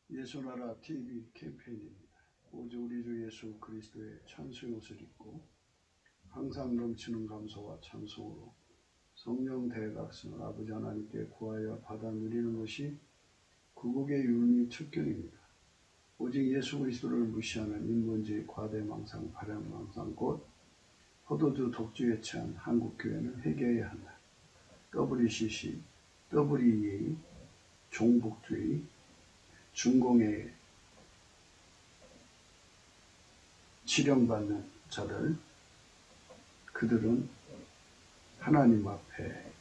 예수나라 TV 캠페인입니다. 오직 우리 주 예수 그리스도의 찬송의 옷을 입고 항상 넘치는 감사와 찬송으로 성령 대각선을 아버지 하나님께 구하여 받아 누리는 것이 구국의 유미 첩경입니다. 오직 예수 그리스도를 무시하는 인본주의 과대망상 발양망상 곧 포도주 독주에 취한 한국교회는 회개해야 한다. WCC, WEA, 종북주의, 중공에 치령받는 자들, 그들은 하나님 앞에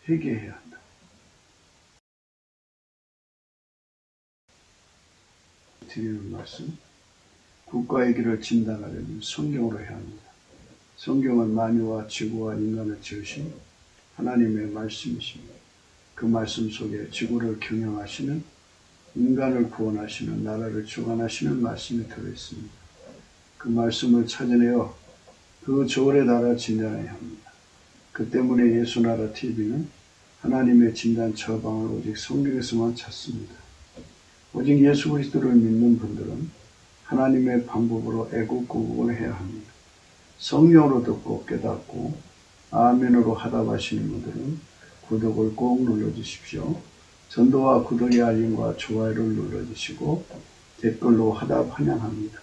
회개해야 한다. 드리는 말씀, 국가의 길을 진단하려면 성경으로 해야 합니다. 성경은 만유와 지구와 인간을 지으신 하나님의 말씀이십니다. 그 말씀 속에 지구를 경영하시는, 인간을 구원하시는, 나라를 주관하시는 말씀이 들어있습니다. 그 말씀을 찾아내어 그 저울의 나라 진단해야 합니다. 그 때문에 예수나라 TV는 하나님의 진단 처방을 오직 성경에서만 찾습니다. 오직 예수 그리스도를 믿는 분들은 하나님의 방법으로 애국구국을 해야 합니다. 성령으로 듣고 깨닫고 아멘으로 하답하시는 분들은 구독을 꼭 눌러주십시오. 전도와 구독의 알림과 좋아요를 눌러주시고 댓글로 하답 환영합니다.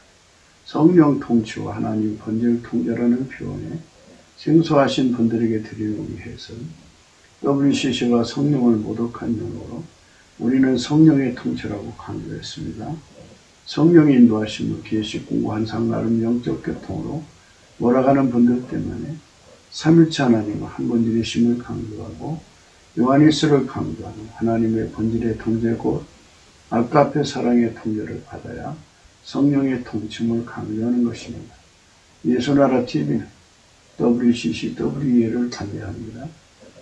성령 통치와 하나님 번질 통제라는 표현에 생소하신 분들에게 드리기 위해서 WCC가 성령을 모독한 용어로 우리는 성령의 통치라고 강조했습니다. 성령의 인도하심을 계시 공부 한상 나름 영적 교통으로 몰아가는 분들 때문에 삼일체 하나님의 한 번질이심을 강조하고 요한일서를 강조하는 하나님의 본질의 통제 곧 아까페 사랑의 통제를 받아야 성령의 통치를 강조하는 것입니다. 예수나라 TV는 WCC, WEA를 반대합니다.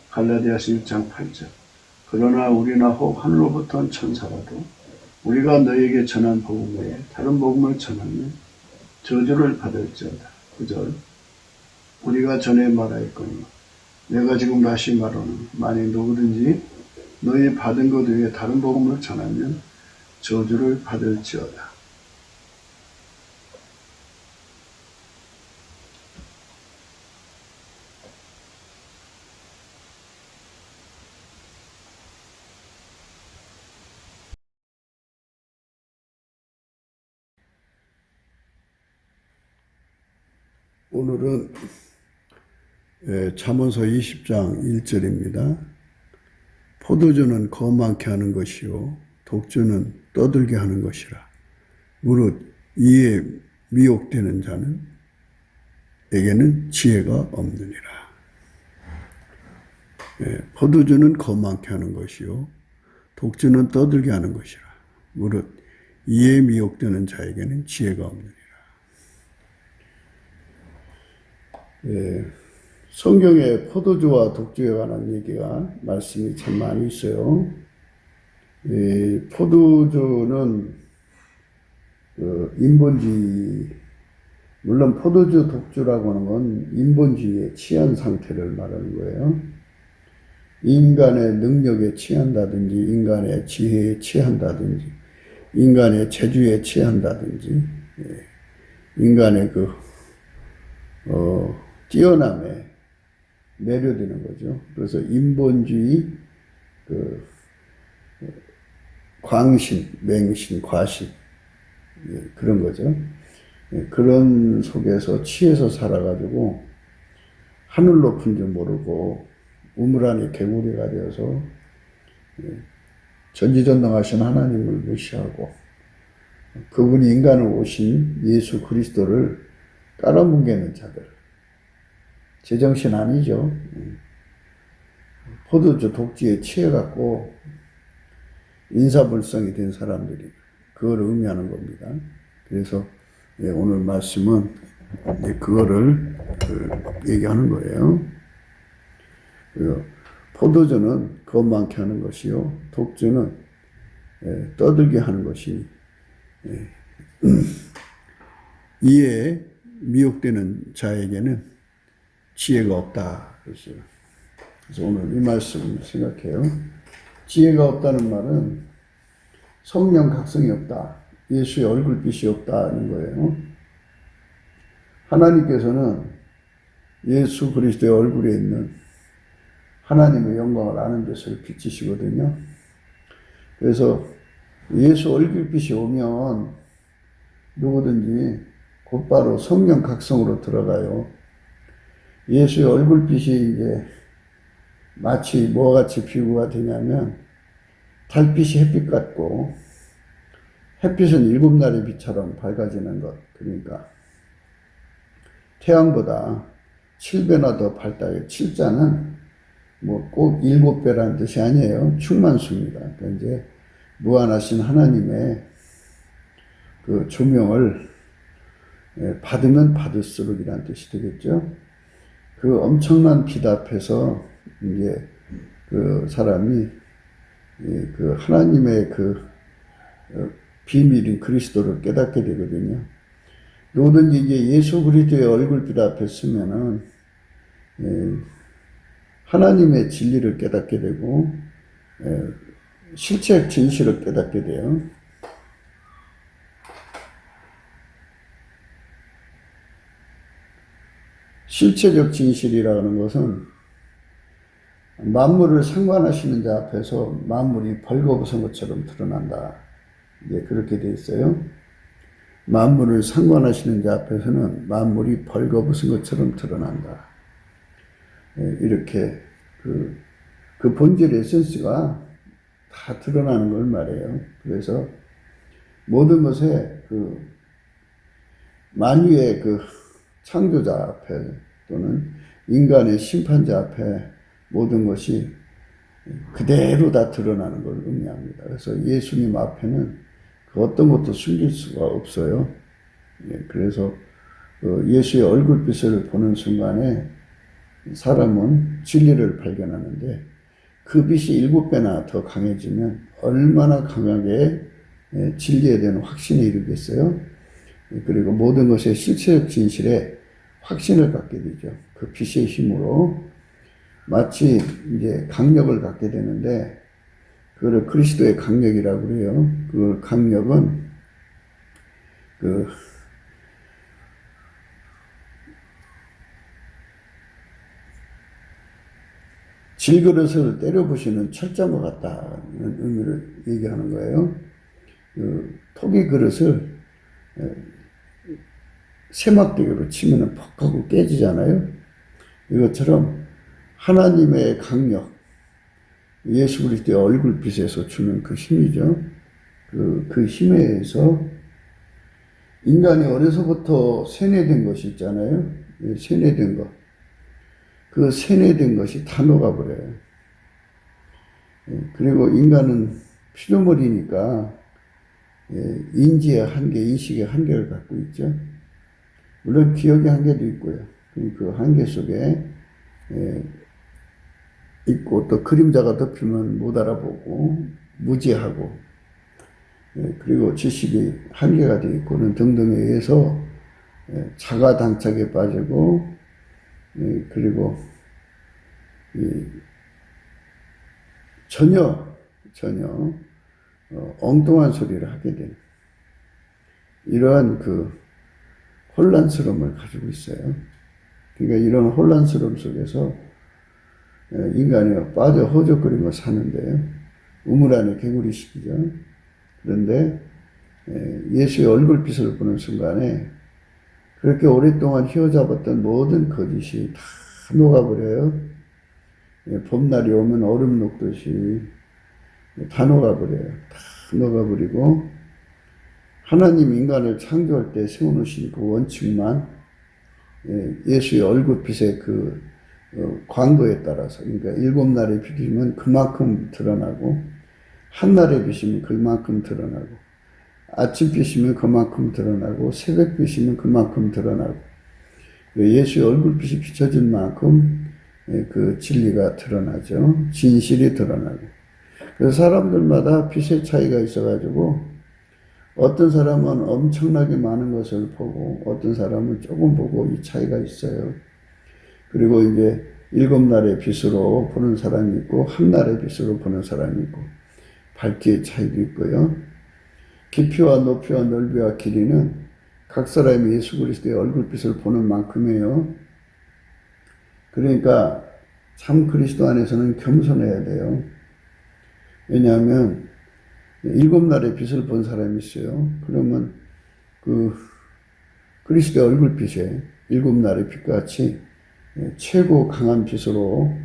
갈라디아서 6장 8절 그러나 우리나 혹 하늘로부터 온 천사라도 우리가 너에게 전한 복음 외에 다른 복음을 전하면 저주를 받을지어다. 9절 우리가 전에 말하였거니 내가 지금 다시 말하는 만일 누구든지 너희 받은 것 외에 다른 복음을 전하면 저주를 받을지어다. 오늘은 잠언서 20장 1절입니다. 포도주는 거만케 하는 것이요 독주는 떠들게 하는 것이라. 무릇 이에 미혹되는 자는 에게는 지혜가 없느니라. 포도주는 거만케 하는 것이요 독주는 떠들게 하는 것이라. 무릇 이에 미혹되는 자에게는 지혜가 없느니라. 성경에 포도주와 독주에 관한 얘기가 말씀이 참 많이 있어요. 포도주는 인본주의, 물론 포도주 독주라고 하는 건 인본주의에 취한 상태를 말하는 거예요. 인간의 능력에 취한다든지 인간의 지혜에 취한다든지 인간의 재주에 취한다든지 인간의 뛰어남에 매료되는 거죠. 그래서 인본주의, 광신, 맹신, 과신, 그런 거죠. 그런 속에서 취해서 살아가지고 하늘 높은 줄 모르고 우물 안에 개구리가 되어서 전지전능하신 하나님을 무시하고 그분이 인간을 오신 예수 그리스도를 깔아뭉개는 자들. 제정신 아니죠. 포도주 독주에 취해갖고 인사불성이 된 사람들이 그걸 의미하는 겁니다. 그래서 오늘 말씀은 그거를 얘기하는 거예요. 포도주는 거만케 하는 것이요 독주는 떠들게 하는 것이 이에 미혹되는 자에게는 지혜가 없다. 그래서 오늘 이 말씀을 생각해요. 지혜가 없다는 말은 성령 각성이 없다. 예수의 얼굴빛이 없다는 거예요. 하나님께서는 예수 그리스도의 얼굴에 있는 하나님의 영광을 아는 것을 비치시거든요. 그래서 예수 얼굴빛이 오면 누구든지 곧바로 성령 각성으로 들어가요. 예수의 얼굴빛이 이제 마치 뭐와 같이 비유가 되냐면 달빛이 햇빛 같고 햇빛은 일곱 날의 빛처럼 밝아지는 것. 그러니까 태양보다 7배나 더 밝다요. 7자는 뭐 꼭 7배라는 뜻이 아니에요. 충만수입니다. 그러니까 이제 무한하신 하나님의 그 조명을 받으면 받을수록이라는 뜻이 되겠죠. 그 엄청난 빛 앞에서 이제 그 사람이 그 하나님의 그 비밀인 그리스도를 깨닫게 되거든요. 누구든지 이제 예수 그리스도의 얼굴빛 앞에 서면은 하나님의 진리를 깨닫게 되고 실체적 진실을 깨닫게 돼요. 실체적 진실이라는 것은 만물을 상관하시는 자 앞에서 만물이 벌거벗은 것처럼 드러난다. 이제 그렇게 돼 있어요. 만물을 상관하시는 자 앞에서는 만물이 벌거벗은 것처럼 드러난다. 이렇게 그 본질의 에센스가 다 드러나는 걸 말해요. 그래서 모든 것에 그 만유의 그 창조자 앞에 또는 인간의 심판자 앞에 모든 것이 그대로 다 드러나는 걸 의미합니다. 그래서 예수님 앞에는 그 어떤 것도 숨길 수가 없어요. 그래서 예수의 얼굴빛을 보는 순간에 사람은 진리를 발견하는데 그 빛이 7배나 더 강해지면 얼마나 강하게 진리에 대한 확신에 이르겠어요. 그리고 모든 것의 실체적 진실에 확신을 갖게 되죠. 그 빛의 힘으로 마치 이제 강력을 갖게 되는데 그걸 그리스도의 강력이라고 그래요. 그 강력은 그 질그릇을 때려부시는 철장과 같다는 의미를 얘기하는 거예요. 그 토기 그릇을 세막대기로 치면은 퍽 하고 깨지잖아요. 이것처럼 하나님의 강력, 예수 그리스도의 얼굴빛에서 주는 그 힘이죠. 그 힘에 의해서 인간이 어려서부터 세뇌된 것이 있잖아요. 세뇌된 것. 그 세뇌된 것이 다 녹아버려요. 그리고 인간은 피조물이니까 인지의 한계, 인식의 한계를 갖고 있죠. 물론 기억의 한계도 있고요. 그 한계 속에 있고 또 그림자가 덮이면 못 알아보고 무지하고 그리고 지식이 한계가 되어 있고는 등등에 의해서 자가당착에 빠지고 그리고 전혀 엉뚱한 소리를 하게 되는 이러한 그 혼란스러움을 가지고 있어요. 그러니까 이런 혼란스러움 속에서 인간이 빠져 허적거리며 사는데요. 우물 안에 개구리 시키죠. 그런데 예수의 얼굴빛을 보는 순간에 그렇게 오랫동안 휘어잡았던 모든 거짓이 다 녹아버려요. 봄날이 오면 얼음 녹듯이 다 녹아버려요. 다 녹아버리고 하나님 인간을 창조할 때 세워놓으신 그 원칙만 예수의 얼굴빛의 그 광도에 따라서 그러니까 7날의 빛이면 그만큼 드러나고 한날의 빛이면 그만큼 드러나고 아침빛이면 그만큼 드러나고 새벽빛이면 그만큼 드러나고 예수의 얼굴빛이 비춰진 만큼 그 진리가 드러나죠. 진실이 드러나고 그래서 사람들마다 빛의 차이가 있어가지고 어떤 사람은 엄청나게 많은 것을 보고 어떤 사람은 조금 보고 이 차이가 있어요. 그리고 이제 7날의 빛으로 보는 사람이 있고 한날의 빛으로 보는 사람이 있고 밝기의 차이도 있고요. 깊이와 높이와 넓이와 길이는 각 사람이 예수 그리스도의 얼굴빛을 보는 만큼이에요. 그러니까 참 그리스도 안에서는 겸손해야 돼요. 왜냐하면 7날의 빛을 본 사람이 있어요. 그러면 그 그리스도의 얼굴빛에 7날의 빛과 같이 최고 강한 빛으로,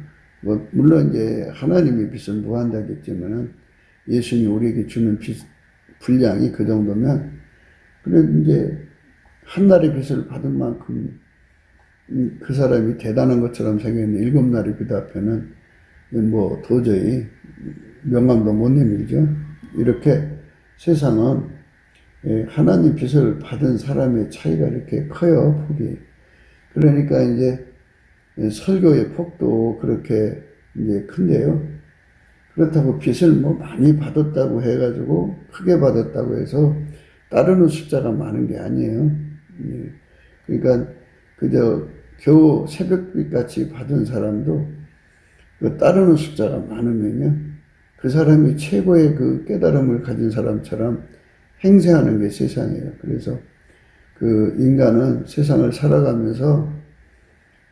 물론 이제 하나님의 빛은 무한하겠지만은 예수님이 우리에게 주는 빛 분량이 그 정도면, 그래 이제 한날의 빛을 받은 만큼 그 사람이 대단한 것처럼 생겼는데 7날의 빛 앞에는 뭐 도저히 명함도 못 내밀죠. 이렇게 세상은 하나님 빛을 받은 사람의 차이가 이렇게 커요, 폭이. 그러니까 이제 설교의 폭도 그렇게 이제 큰데요. 그렇다고 빛을 뭐 많이 받았다고 해가지고 크게 받았다고 해서 따르는 숫자가 많은 게 아니에요. 그러니까 그저 겨우 새벽빛 같이 받은 사람도 그 따르는 숫자가 많으면요, 그 사람이 최고의 그 깨달음을 가진 사람처럼 행세하는 게 세상이에요. 그래서 그 인간은 세상을 살아가면서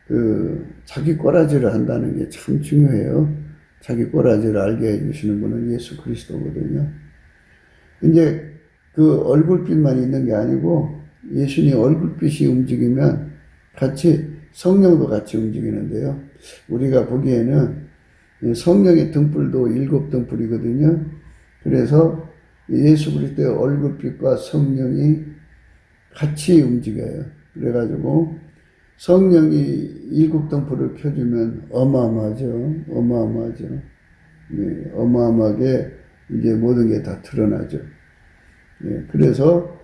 그 자기 꼬라지를 한다는 게 참 중요해요. 자기 꼬라지를 알게 해주시는 분은 예수 그리스도거든요. 이제 그 얼굴빛만 있는 게 아니고 예수님 얼굴빛이 움직이면 같이 성령도 같이 움직이는데요. 우리가 보기에는 성령의 등불도 7등불이거든요. 그래서 예수 그리스도의 얼굴빛과 성령이 같이 움직여요. 그래가지고 성령이 7등불을 켜주면 어마어마하죠. 어마어마하죠. 네, 어마어마하게 이제 모든 게 다 드러나죠. 네, 그래서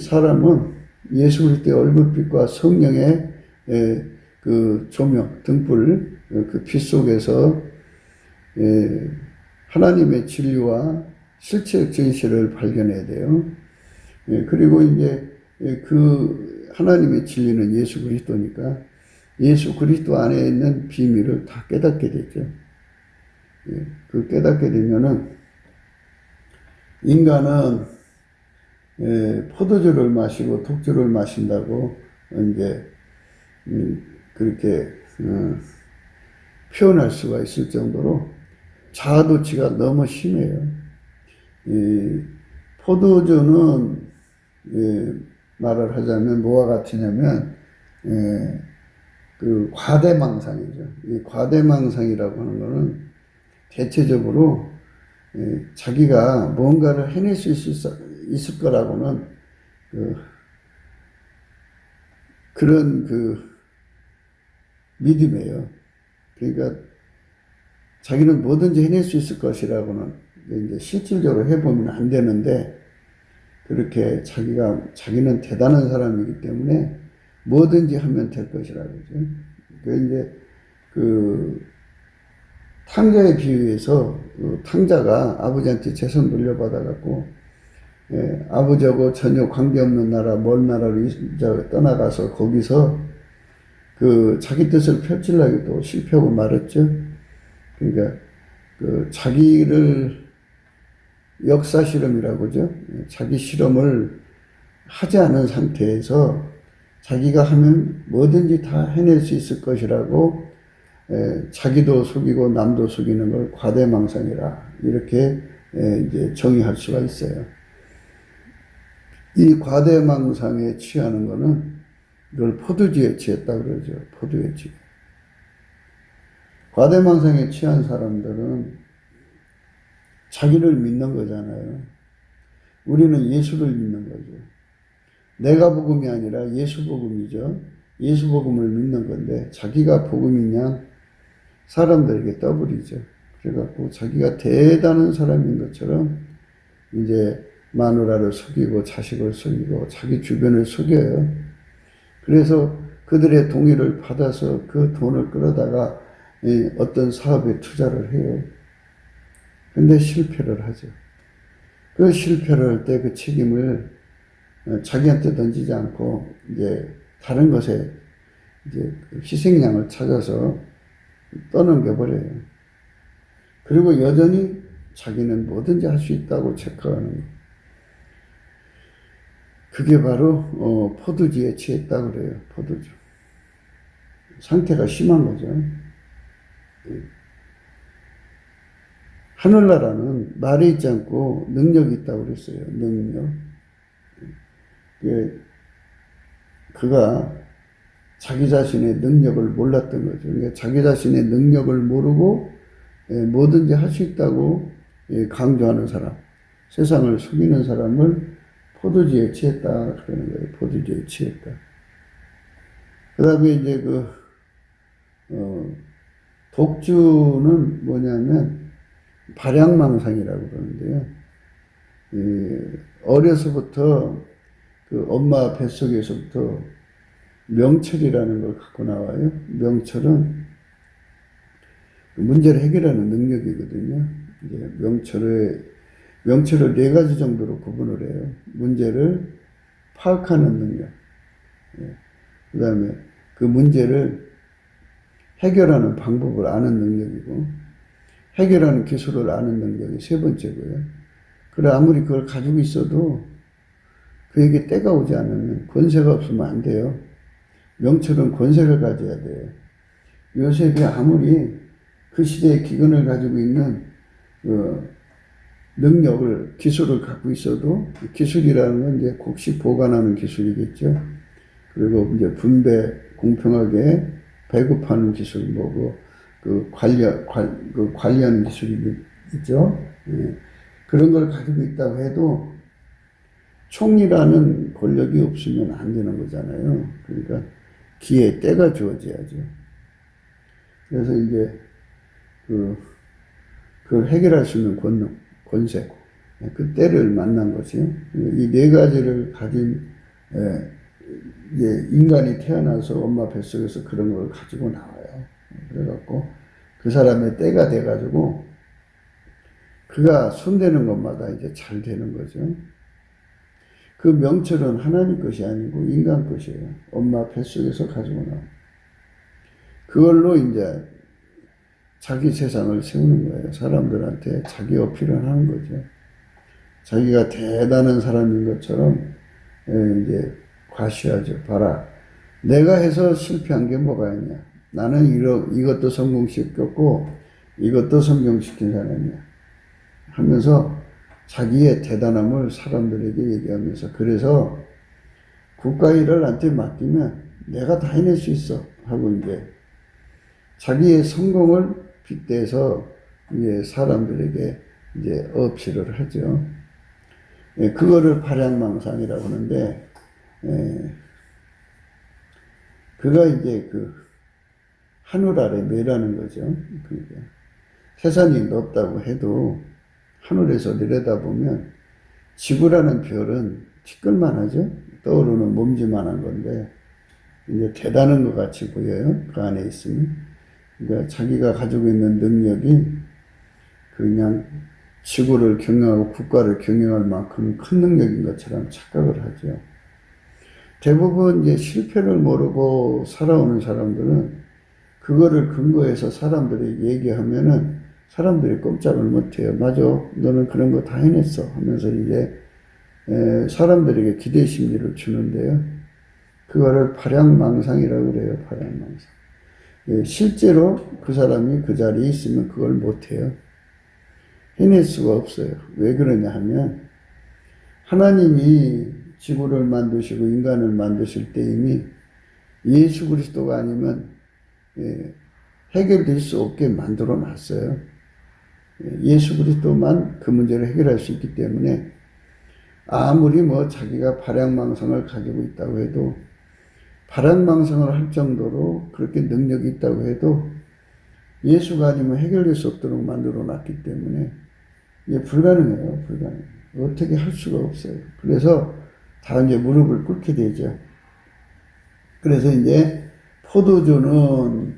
사람은 예수 그리스도의 얼굴빛과 성령의 그 조명, 등불, 그 빛 속에서 하나님의 진리와 실체적 진실을 발견해야 돼요. 그리고 이제 그 하나님의 진리는 예수 그리스도니까 예수 그리스도 안에 있는 비밀을 다 깨닫게 되죠. 그 깨닫게 되면은 인간은 포도주를 마시고 독주를 마신다고 이제 그렇게 표현할 수가 있을 정도로 자아도취가 너무 심해요. 포도주는 말을 하자면 뭐와 같으냐면 그 과대망상이죠. 이 과대망상이라고 하는 거는 대체적으로 자기가 뭔가를 해낼 수 있을 거라고는 그런 믿음이에요. 그러니까 자기는 뭐든지 해낼 수 있을 것이라고는 이제 실질적으로 해보면 안 되는데, 그렇게 자기는 대단한 사람이기 때문에 뭐든지 하면 될 것이라고 그러죠. 그 이제 탕자에 비유해서 탕자가 아버지한테 재산 물려받아갖고 아버지하고 전혀 관계없는 나라, 먼 나라로 떠나가서 거기서 자기 뜻을 펼치려고 또 실패하고 말았죠. 그러니까 자기를 역사 실험이라고 그러죠. 자기 실험을 하지 않은 상태에서 자기가 하면 뭐든지 다 해낼 수 있을 것이라고 자기도 속이고 남도 속이는 걸 과대망상이라 이렇게 이제 정의할 수가 있어요. 이 과대망상에 취하는 거는 이걸 포도주에 취했다 그러죠. 포도에 취해. 과대망상에 취한 사람들은 자기를 믿는 거잖아요. 우리는 예수를 믿는 거죠. 내가 복음이 아니라 예수 복음이죠. 예수 복음을 믿는 건데 자기가 복음이냐 사람들에게 떠버리죠. 그래갖고 자기가 대단한 사람인 것처럼 이제 마누라를 속이고 자식을 속이고 자기 주변을 속여요. 그래서 그들의 동의를 받아서 그 돈을 끌어다가 어떤 사업에 투자를 해요. 근데 실패를 하죠. 그 실패를 할 때 그 책임을 자기한테 던지지 않고 이제 다른 것에 이제 희생양을 찾아서 떠넘겨버려요. 그리고 여전히 자기는 뭐든지 할 수 있다고 체크하는 거예요. 그게 바로 포도주에 취했다 그래요. 포도주. 상태가 심한 거죠. 하늘나라는 말이 있지 않고 능력이 있다고 그랬어요. 능력. 그가 자기 자신의 능력을 몰랐던 거죠. 그러니까 자기 자신의 능력을 모르고 뭐든지 할 수 있다고 강조하는 사람, 세상을 속이는 사람을 포도주에 취했다 그러는 거예요. 포도주에 취했다. 그 다음에 이제 독주는 뭐냐면 발양망상이라고 그러는데요. 어려서부터 엄마 뱃속에서부터 명철이라는 걸 갖고 나와요. 명철은 문제를 해결하는 능력이거든요. 이제 명철을 네 가지 정도로 구분을 해요. 문제를 파악하는 능력. 그 다음에 그 문제를 해결하는 방법을 아는 능력이고, 해결하는 기술을 아는 능력이 세 번째고요. 그래, 아무리 그걸 가지고 있어도 그에게 때가 오지 않으면 권세가 없으면 안 돼요. 명철은 권세를 가져야 돼요. 요셉이 아무리 그 시대의 기근을 가지고 있는 능력을, 기술을 갖고 있어도, 기술이라는 건 이제 곡식 보관하는 기술이겠죠. 그리고 이제 분배, 공평하게 배급하는 기술, 관리하는 기술이 있죠. 그런 걸 가지고 있다고 해도 총리라는 권력이 없으면 안 되는 거잖아요. 그러니까 기회, 때가 주어져야죠. 그래서 이제 그걸 해결할 수 있는 권세, 그 때를 만난 거죠. 이 네 가지를 가진 이제 인간이 태어나서 엄마 뱃속에서 그런 걸 가지고 나와요. 그래갖고 그 사람의 때가 돼가지고 그가 손대는 것마다 이제 잘 되는 거죠. 그 명철은 하나님 것이 아니고 인간 것이에요. 엄마 뱃속에서 가지고 나와. 그걸로 이제 자기 세상을 세우는 거예요. 사람들한테 자기 어필을 하는 거죠. 자기가 대단한 사람인 것처럼 이제 과시하죠. 봐라, 내가 해서 실패한 게 뭐가 있냐. 나는 이것도 성공시켰고 이것도 성공시킨 사람이야 하면서 자기의 대단함을 사람들에게 얘기하면서, 그래서 국가 일을 나한테 맡기면 내가 다 해낼 수 있어 하고 이제 자기의 성공을 빗대서 이제 사람들에게 이제 어필을 하죠. 그거를 발양망상이라고 하는데, 그가 이제 하늘 아래 매라는 거죠. 그러니까 태산이 높다고 해도 하늘에서 내려다보면 지구라는 별은 티끌만 하죠. 떠오르는 몸지만한 건데 이제 대단한 것 같이 보여요. 그 안에 있으면. 그러니까 자기가 가지고 있는 능력이 그냥 지구를 경영하고 국가를 경영할 만큼 큰 능력인 것처럼 착각을 하죠. 대부분 이제 실패를 모르고 살아오는 사람들은 그거를 근거해서 사람들이 얘기하면은 사람들이 꼼짝을 못해요. 맞아, 너는 그런 거 다 해냈어 하면서 이제 사람들에게 기대 심리를 주는데요. 그거를 발양망상이라고 그래요. 발양망상. 실제로 그 사람이 그 자리에 있으면 그걸 못해요. 해낼 수가 없어요. 왜 그러냐 하면 하나님이 지구를 만드시고 인간을 만드실 때 이미 예수 그리스도가 아니면 해결될 수 없게 만들어 놨어요. 예수 그리스도만 그 문제를 해결할 수 있기 때문에 아무리 자기가 발양망상을 가지고 있다고 해도, 발양망상을 할 정도로 그렇게 능력이 있다고 해도 예수가 아니면 해결될 수 없도록 만들어 놨기 때문에 이게 불가능해요. 불가능. 어떻게 할 수가 없어요. 그래서 다 이제 무릎을 꿇게 되죠. 그래서 이제 포도주는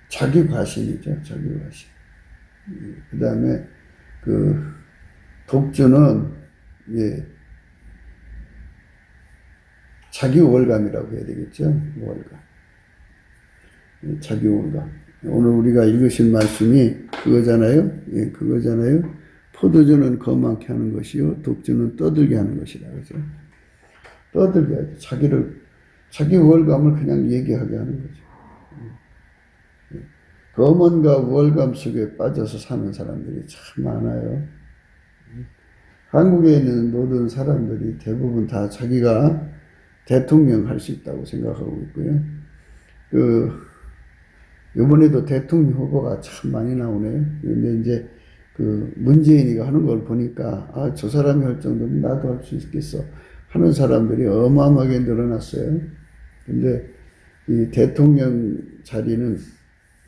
자기 과신이죠. 자기 과신. 그 다음에 독주는 자기 월감이라고 해야 되겠죠. 월감. 자기 월감. 오늘 우리가 읽으신 말씀이 그거잖아요. 그거잖아요. 포도주는 거만케 하는 것이요 독주는 떠들게 하는 것이라. 그죠? 떠들게 하죠. 자기 우월감을 그냥 얘기하게 하는 거죠. 거만과 우월감 속에 빠져서 사는 사람들이 참 많아요. 한국에 있는 모든 사람들이 대부분 다 자기가 대통령 할 수 있다고 생각하고 있고요. 이번에도 대통령 후보가 참 많이 나오네요. 근데 이제 문재인이가 하는 걸 보니까, 저 사람이 할 정도면 나도 할 수 있겠어 하는 사람들이 어마어마하게 늘어났어요. 근데 이 대통령 자리는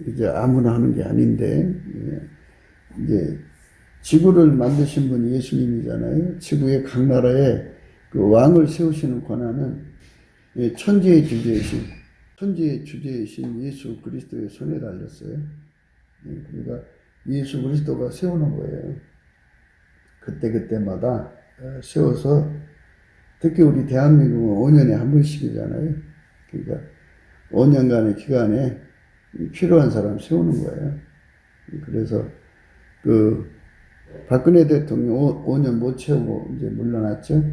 이제 아무나 하는 게 아닌데, 이제 지구를 만드신 분이 예수님이잖아요. 지구의 각 나라에 그 왕을 세우시는 권한은 천지의 주제이신 예수 그리스도의 손에 달렸어요. 그러니까 예수 그리스도가 세우는 거예요. 그때마다 세워서, 특히 우리 대한민국은 5년에 한 번씩이잖아요. 그러니까 5년간의 기간에 필요한 사람 세우는 거예요. 그래서 박근혜 대통령 5년 못 채우고 이제 물러났죠.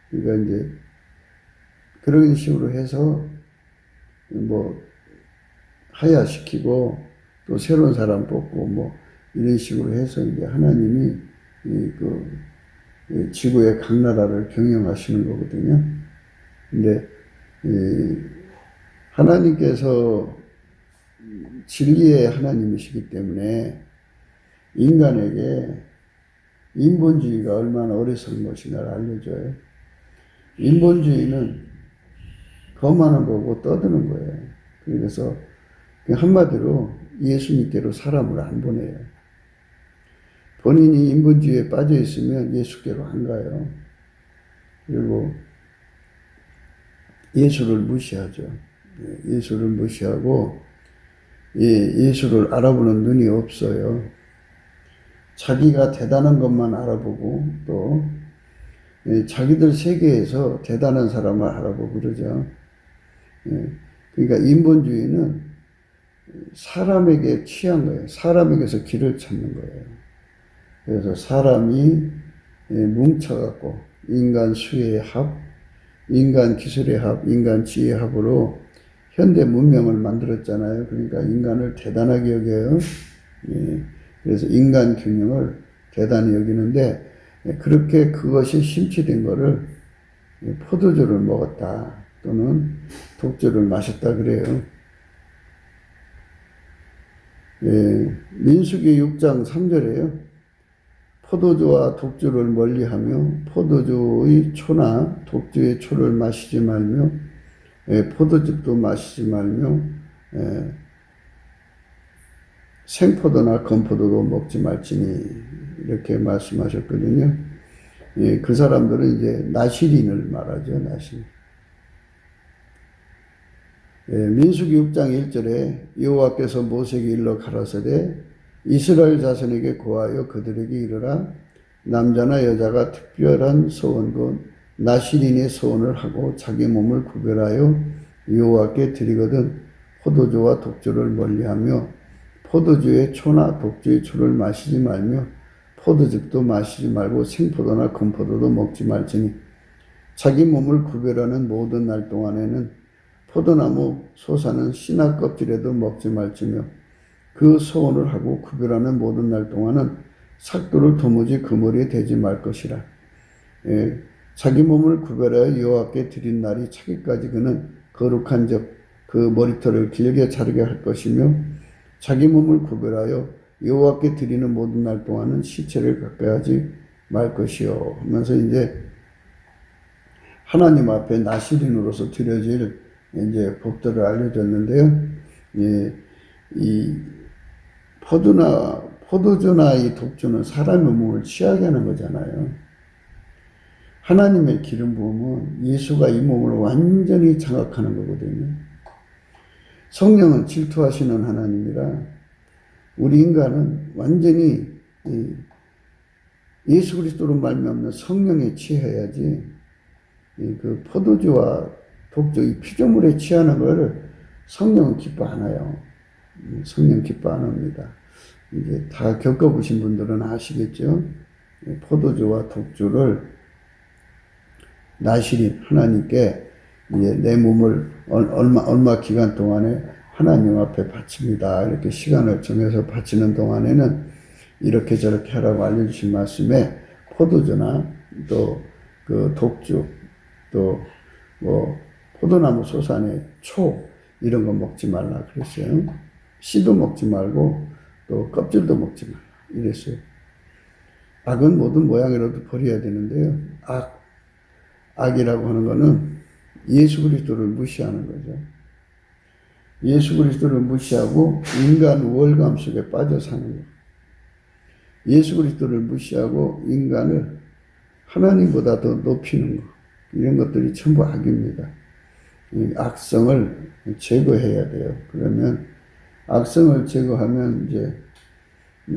그러니까 이제 그런 식으로 해서 하야시키고 또 새로운 사람 뽑고 이런 식으로 해서 이제 하나님이 지구의 각 나라를 경영하시는 거거든요. 근데 하나님께서 진리의 하나님이시기 때문에 인간에게 인본주의가 얼마나 어리석은 것인가를 알려줘요. 인본주의는 거만한 거고 떠드는 거예요. 그래서 한마디로 예수님께로 사람을 안 보내요. 본인이 인본주의에 빠져 있으면 예수께로 안 가요. 그리고 예수를 무시하죠. 예수를 무시하고 예수를 알아보는 눈이 없어요. 자기가 대단한 것만 알아보고 또 자기들 세계에서 대단한 사람을 알아보고 그러죠. 그러니까 인본주의는 사람에게 취한 거예요. 사람에게서 길을 찾는 거예요. 그래서 사람이 뭉쳐갖고 인간 수의 합, 인간 기술의 합, 인간 지혜의 합으로 현대 문명을 만들었잖아요. 그러니까 인간을 대단하게 여겨요. 그래서 인간 균형을 대단히 여기는데, 그렇게 그것이 심취된 거를 포도주를 먹었다 또는 독주를 마셨다 그래요. 민수기 6장 3절에요. 포도주와 독주를 멀리하며 포도주의 초나 독주의 초를 마시지 말며 포도즙도 마시지 말며 생포도나 건포도도 먹지 말지니, 이렇게 말씀하셨거든요. 그 사람들은 이제 나실인을 말하죠. 나실. 민수기 6장 1절에 여호와께서 모세에게 일러 가라사대 이스라엘 자손에게 고하여 그들에게 이르라, 남자나 여자가 특별한 소원 곧 나실인의 소원을 하고 자기 몸을 구별하여 여호와께 드리거든 포도주와 독주를 멀리하며 포도주의 초나 독주의 초를 마시지 말며 포도즙도 마시지 말고 생포도나 건포도도 먹지 말지니, 자기 몸을 구별하는 모든 날 동안에는 포도나무 솟아는 씨나 껍질에도 먹지 말지며 그 소원을 하고 구별하는 모든 날 동안은 삭도를 도무지 그 머리에 대지 말 것이라. 자기 몸을 구별하여 여호와께 드린 날이 차기까지 그는 거룩한 적 그 머리털을 길게 자르게 할 것이며, 자기 몸을 구별하여 여호와께 드리는 모든 날 동안은 시체를 가까이 하지 말 것이요 하면서 이제 하나님 앞에 나실인으로서 드려질 이제 법들을 알려줬는데요. 이 포도주나 이 독주는 사람의 몸을 취하게 하는 거잖아요. 하나님의 기름 부음은 예수가 이 몸을 완전히 장악하는 거거든요. 성령은 질투하시는 하나님이라 우리 인간은 완전히 예수 그리스도로 말미암는 성령에 취해야지, 그 포도주와 독주, 이 피조물에 취하는 것을 성령은 기뻐 안 해요. 성령 기뻐 안 합니다. 이제 다 겪어보신 분들은 아시겠죠? 포도주와 독주를 나시린 하나님께 이제 내 몸을 얼마 기간 동안에 하나님 앞에 바칩니다. 이렇게 시간을 정해서 바치는 동안에는 이렇게 저렇게 하라고 알려주신 말씀에 포도주나 또 그 독주 또 뭐 포도나무 소산의 초 이런 거 먹지 말라 그랬어요. 씨도 먹지 말고 또 껍질도 먹지 말라 이랬어요. 악은 모든 모양이라도 버려야 되는데요. 악이라고 하는 거는 예수 그리스도를 무시하는 거죠. 예수 그리스도를 무시하고 인간 우월감 속에 빠져 사는 거예요. 예수 그리스도를 무시하고 인간을 하나님보다 더 높이는 거, 이런 것들이 전부 악입니다. 이 악성을 제거해야 돼요. 그러면 악성을 제거하면 이제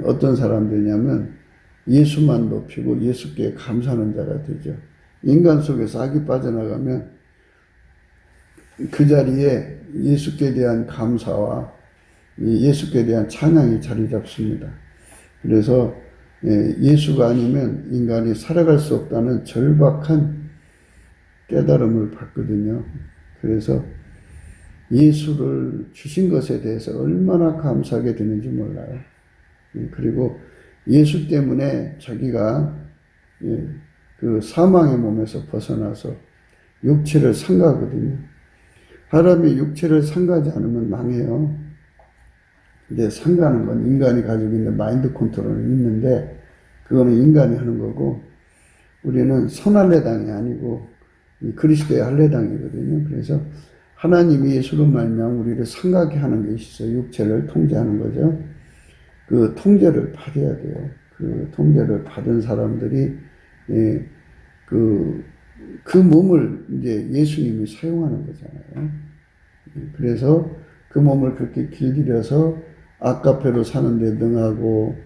어떤 사람들이냐면 예수만 높이고 예수께 감사하는 자가 되죠. 인간 속에서 악이 빠져나가면 그 자리에 예수께 대한 감사와 예수께 대한 찬양이 자리 잡습니다. 그래서 예수가 아니면 인간이 살아갈 수 없다는 절박한 깨달음을 받거든요. 그래서 예수를 주신 것에 대해서 얼마나 감사하게 되는지 몰라요. 그리고 예수 때문에 자기가 그 사망의 몸에서 벗어나서 육체를 상가하거든요. 사람이 육체를 상가하지 않으면 망해요. 근데 상가하는 건 인간이 가지고 있는 마인드 컨트롤은 있는데 그거는 인간이 하는 거고 우리는 선할례당이 아니고 그리스도의 할례당이거든요. 그래서 하나님이 예수로 말미암아 우리를 상가하게 하는 게 있어요. 육체를 통제하는 거죠. 그 통제를 받아야 돼요. 그 통제를 받은 사람들이 그 몸을 이제 예수님이 사용하는 거잖아요. 그래서 그 몸을 그렇게 길들여서 악카페로 사는데 능하고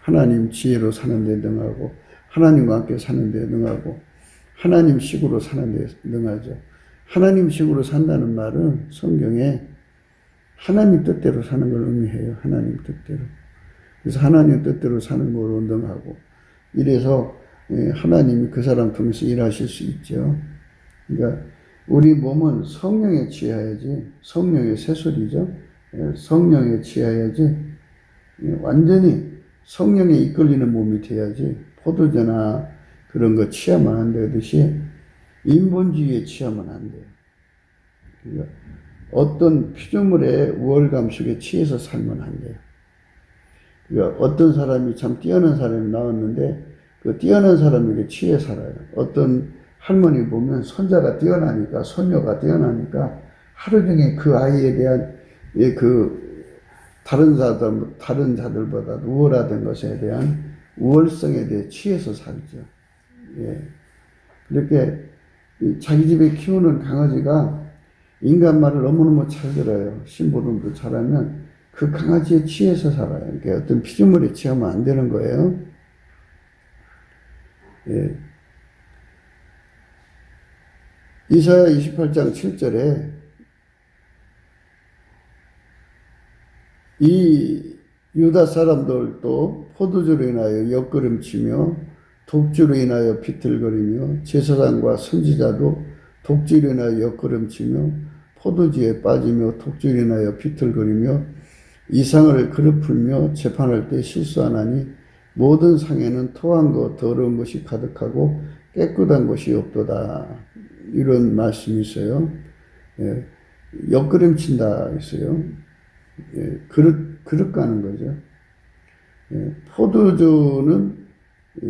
하나님 지혜로 사는데 능하고 하나님과 함께 사는데 능하고 하나님식으로 사는데 능하죠. 하나님식으로 산다는 말은 성경에 하나님 뜻대로 사는 걸 의미해요. 하나님 뜻대로. 그래서 하나님 뜻대로 사는 걸로 능하고 이래서 하나님이 그 사람 통해서 일하실 수 있죠. 그러니까 우리 몸은 성령에 취해야지, 성령의 새소리죠. 성령에 취해야지 완전히 성령에 이끌리는 몸이 돼야지 포도주나 그런 거 취하면 안 되듯이 인본주의에 취하면 안 돼요. 그러니까 어떤 피조물의 우월감 속에 취해서 살면 안 돼요. 그러니까 어떤 사람이 참 뛰어난 사람이 나왔는데 그 뛰어난 사람에게 취해 살아요. 어떤 할머니 보면 손자가 뛰어나니까 손녀가 뛰어나니까 하루 종일 그 아이에 대한 다른 자들보다 우월하던 것에 대한 우월성에 대해 취해서 살죠. 그렇게 자기 집에 키우는 강아지가 인간 말을 너무너무 잘 들어요. 심부름도 잘하면 그 강아지에 취해서 살아요. 그러니까 어떤 피조물에 취하면 안 되는 거예요. 이사야 28장 7절에 이 유다 사람들도 포도주로 인하여 옆구름치며 독주로 인하여 비틀거리며 제사장과 선지자도 독주로 인하여 옆구름치며 포도주에 빠지며 독주로 인하여 비틀거리며 이상을 그릇풀며 재판할 때 실수하나니 모든 상에는 토한 것 더러운 것이 가득하고 깨끗한 것이 없도다. 이런 말씀이 있어요. 옆구름친다 있어요. 그릇 가는 거죠. 포도주는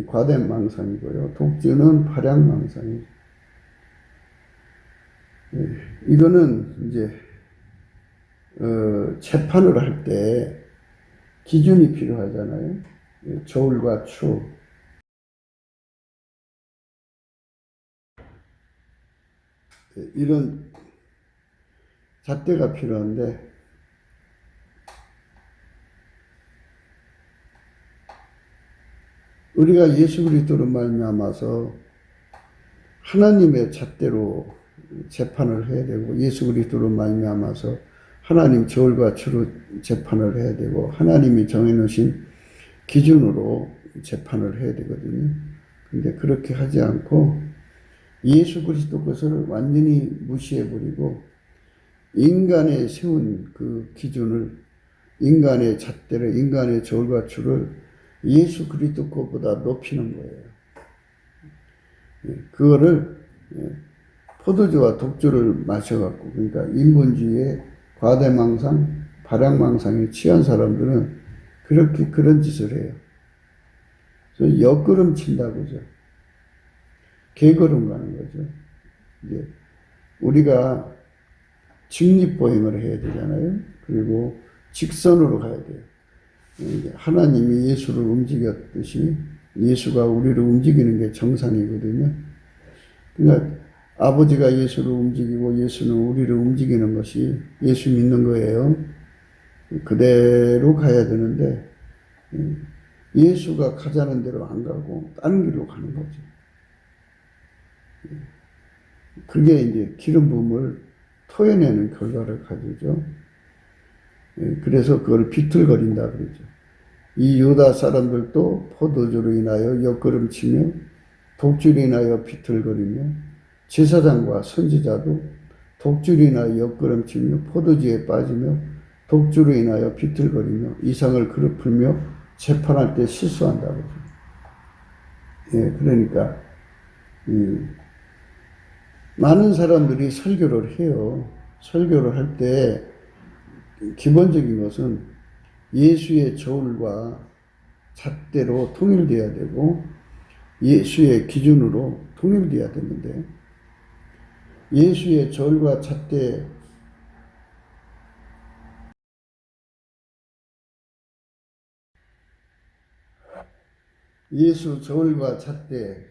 과된 망상이고요. 독주는 발양 망상이죠. 이거는 이제 재판을 할 때 기준이 필요하잖아요. 저울과 추. 이런 잣대가 필요한데 우리가 예수 그리스도로 말미암아서 하나님의 잣대로 재판을 해야 되고 예수 그리스도로 말미암아서 하나님 저울과 추로 재판을 해야 되고 하나님이 정해놓으신 기준으로 재판을 해야 되거든요. 근데 그렇게 하지 않고 예수 그리스도 것을 완전히 무시해버리고 인간의 세운 그 기준을, 인간의 잣대를, 인간의 저울과 추를 예수 그리스도 것보다 높이는 거예요. 그거를 포도주와 독주를 마셔갖고, 그러니까 인본주의에 과대망상, 발양망상에 취한 사람들은 그렇게 그런 짓을 해요. 그래서 옆걸음 친다고죠. 개걸음 가는 거죠. 이제 우리가 직립보행을 해야 되잖아요. 그리고 직선으로 가야 돼요. 하나님이 예수를 움직였듯이 예수가 우리를 움직이는 게 정상이거든요. 그러니까 아버지가 예수를 움직이고 예수는 우리를 움직이는 것이 예수 믿는 거예요. 그대로 가야 되는데 예수가 가자는 대로 안 가고 다른 길로 가는 거죠. 그게 이제 기름 부음을 토해내는 결과를 가지죠. 그래서 그걸 비틀거린다 그러죠. 이 유다 사람들도 포도주로 인하여 옆걸음치며 독주로 인하여 비틀거리며 제사장과 선지자도 독주로 인하여 옆걸음치며 포도주에 빠지며 독주로 인하여 비틀거리며 이상을 그릇풀며 재판할 때 실수한다고 그러죠. 예, 그러니까 많은 사람들이 설교를 해요. 설교를 할 때 기본적인 것은 예수의 저울과 잣대로 통일돼야 되고 예수의 기준으로 통일돼야 되는데 예수의 저울과 잣대 예수 저울과 잣대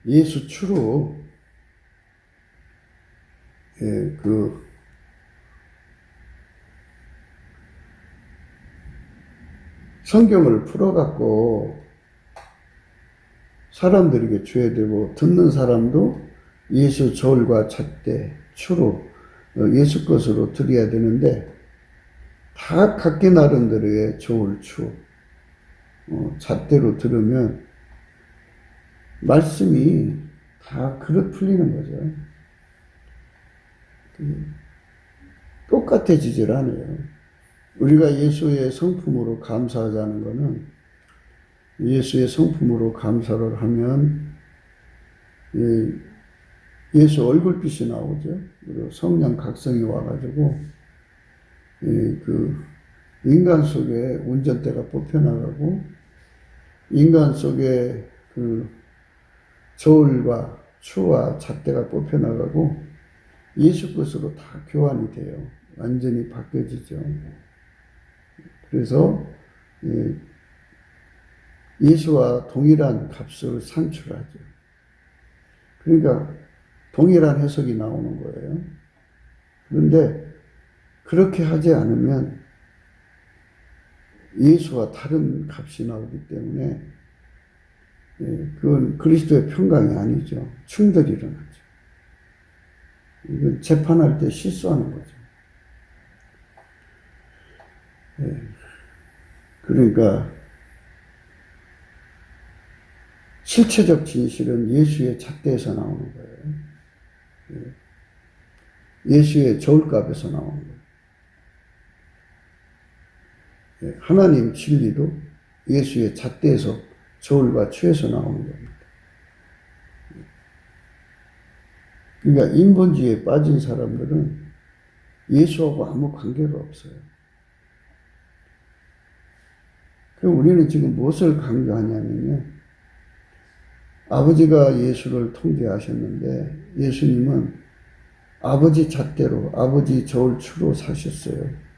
예수 추로 그 성경을 풀어갖고 사람들에게 줘야 되고 듣는 사람도 예수 저울과 잣대 추로 예수 것으로 드려야 되는데 다 각기 나름대로의 저울 추 잣대로 들으면 말씀이 다 그릇 풀리는 거죠. 똑같아지질 않아요. 우리가 예수의 성품으로 감사하자는 것은 예수의 성품으로 감사를 하면 예수 얼굴빛이 나오죠. 그리고 성령 각성이 와가지고 그 인간 속에 운전대가 뽑혀나가고 인간 속에 그 저울과 추와 잣대가 뽑혀나가고 예수 것으로 다 교환이 돼요. 완전히 바뀌어지죠. 그래서 예수와 동일한 값을 산출하죠. 그러니까 동일한 해석이 나오는 거예요. 그런데 그렇게 하지 않으면 예수와 다른 값이 나오기 때문에 그건 그리스도의 평강이 아니죠. 충돌이 일어나죠. 이건 재판할 때 실수하는 거죠. 그러니까 실체적 진실은 예수의 잣대에서 나오는 거예요. 예수의 저울값에서 나오는 거예요. 하나님 진리도 예수의 잣대에서 저울과 추에서 나오는 겁니다. 그러니까 인본주의에 빠진 사람들은 예수하고 아무 관계가 없어요. 그럼 우리는 지금 무엇을 강조하냐면요. 아버지가 예수를 통제하셨는데 예수님은 아버지 잣대로 아버지 저울 추로 사셨어요.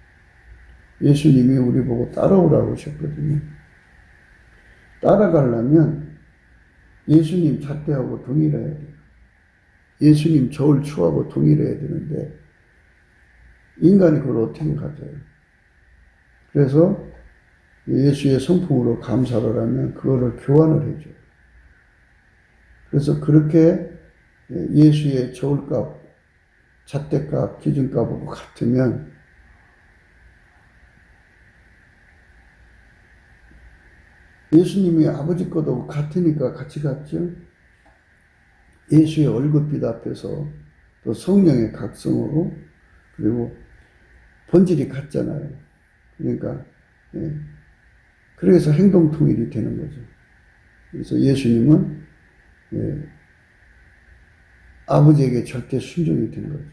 예수님이 우리 보고 따라오라고 하셨거든요. 따라가려면 예수님 잣대하고 동일해야 돼요. 예수님 저울 추하고 동일해야 되는데 인간이 그걸 어떻게 가져요? 그래서 예수의 성품으로 감사를 하면 그거를 교환을 해줘요. 그래서 그렇게 예수의 저울값, 잣대값, 기준값하고 같으면 예수님이 아버지 것하고 같으니까 같이 갔죠. 예수의 얼굴빛 앞에서 또 성령의 각성으로 그리고 본질이 같잖아요. 그러니까 그래서 행동 통일이 되는 거죠. 그래서 예수님은 아버지에게 절대 순종이 된 거죠.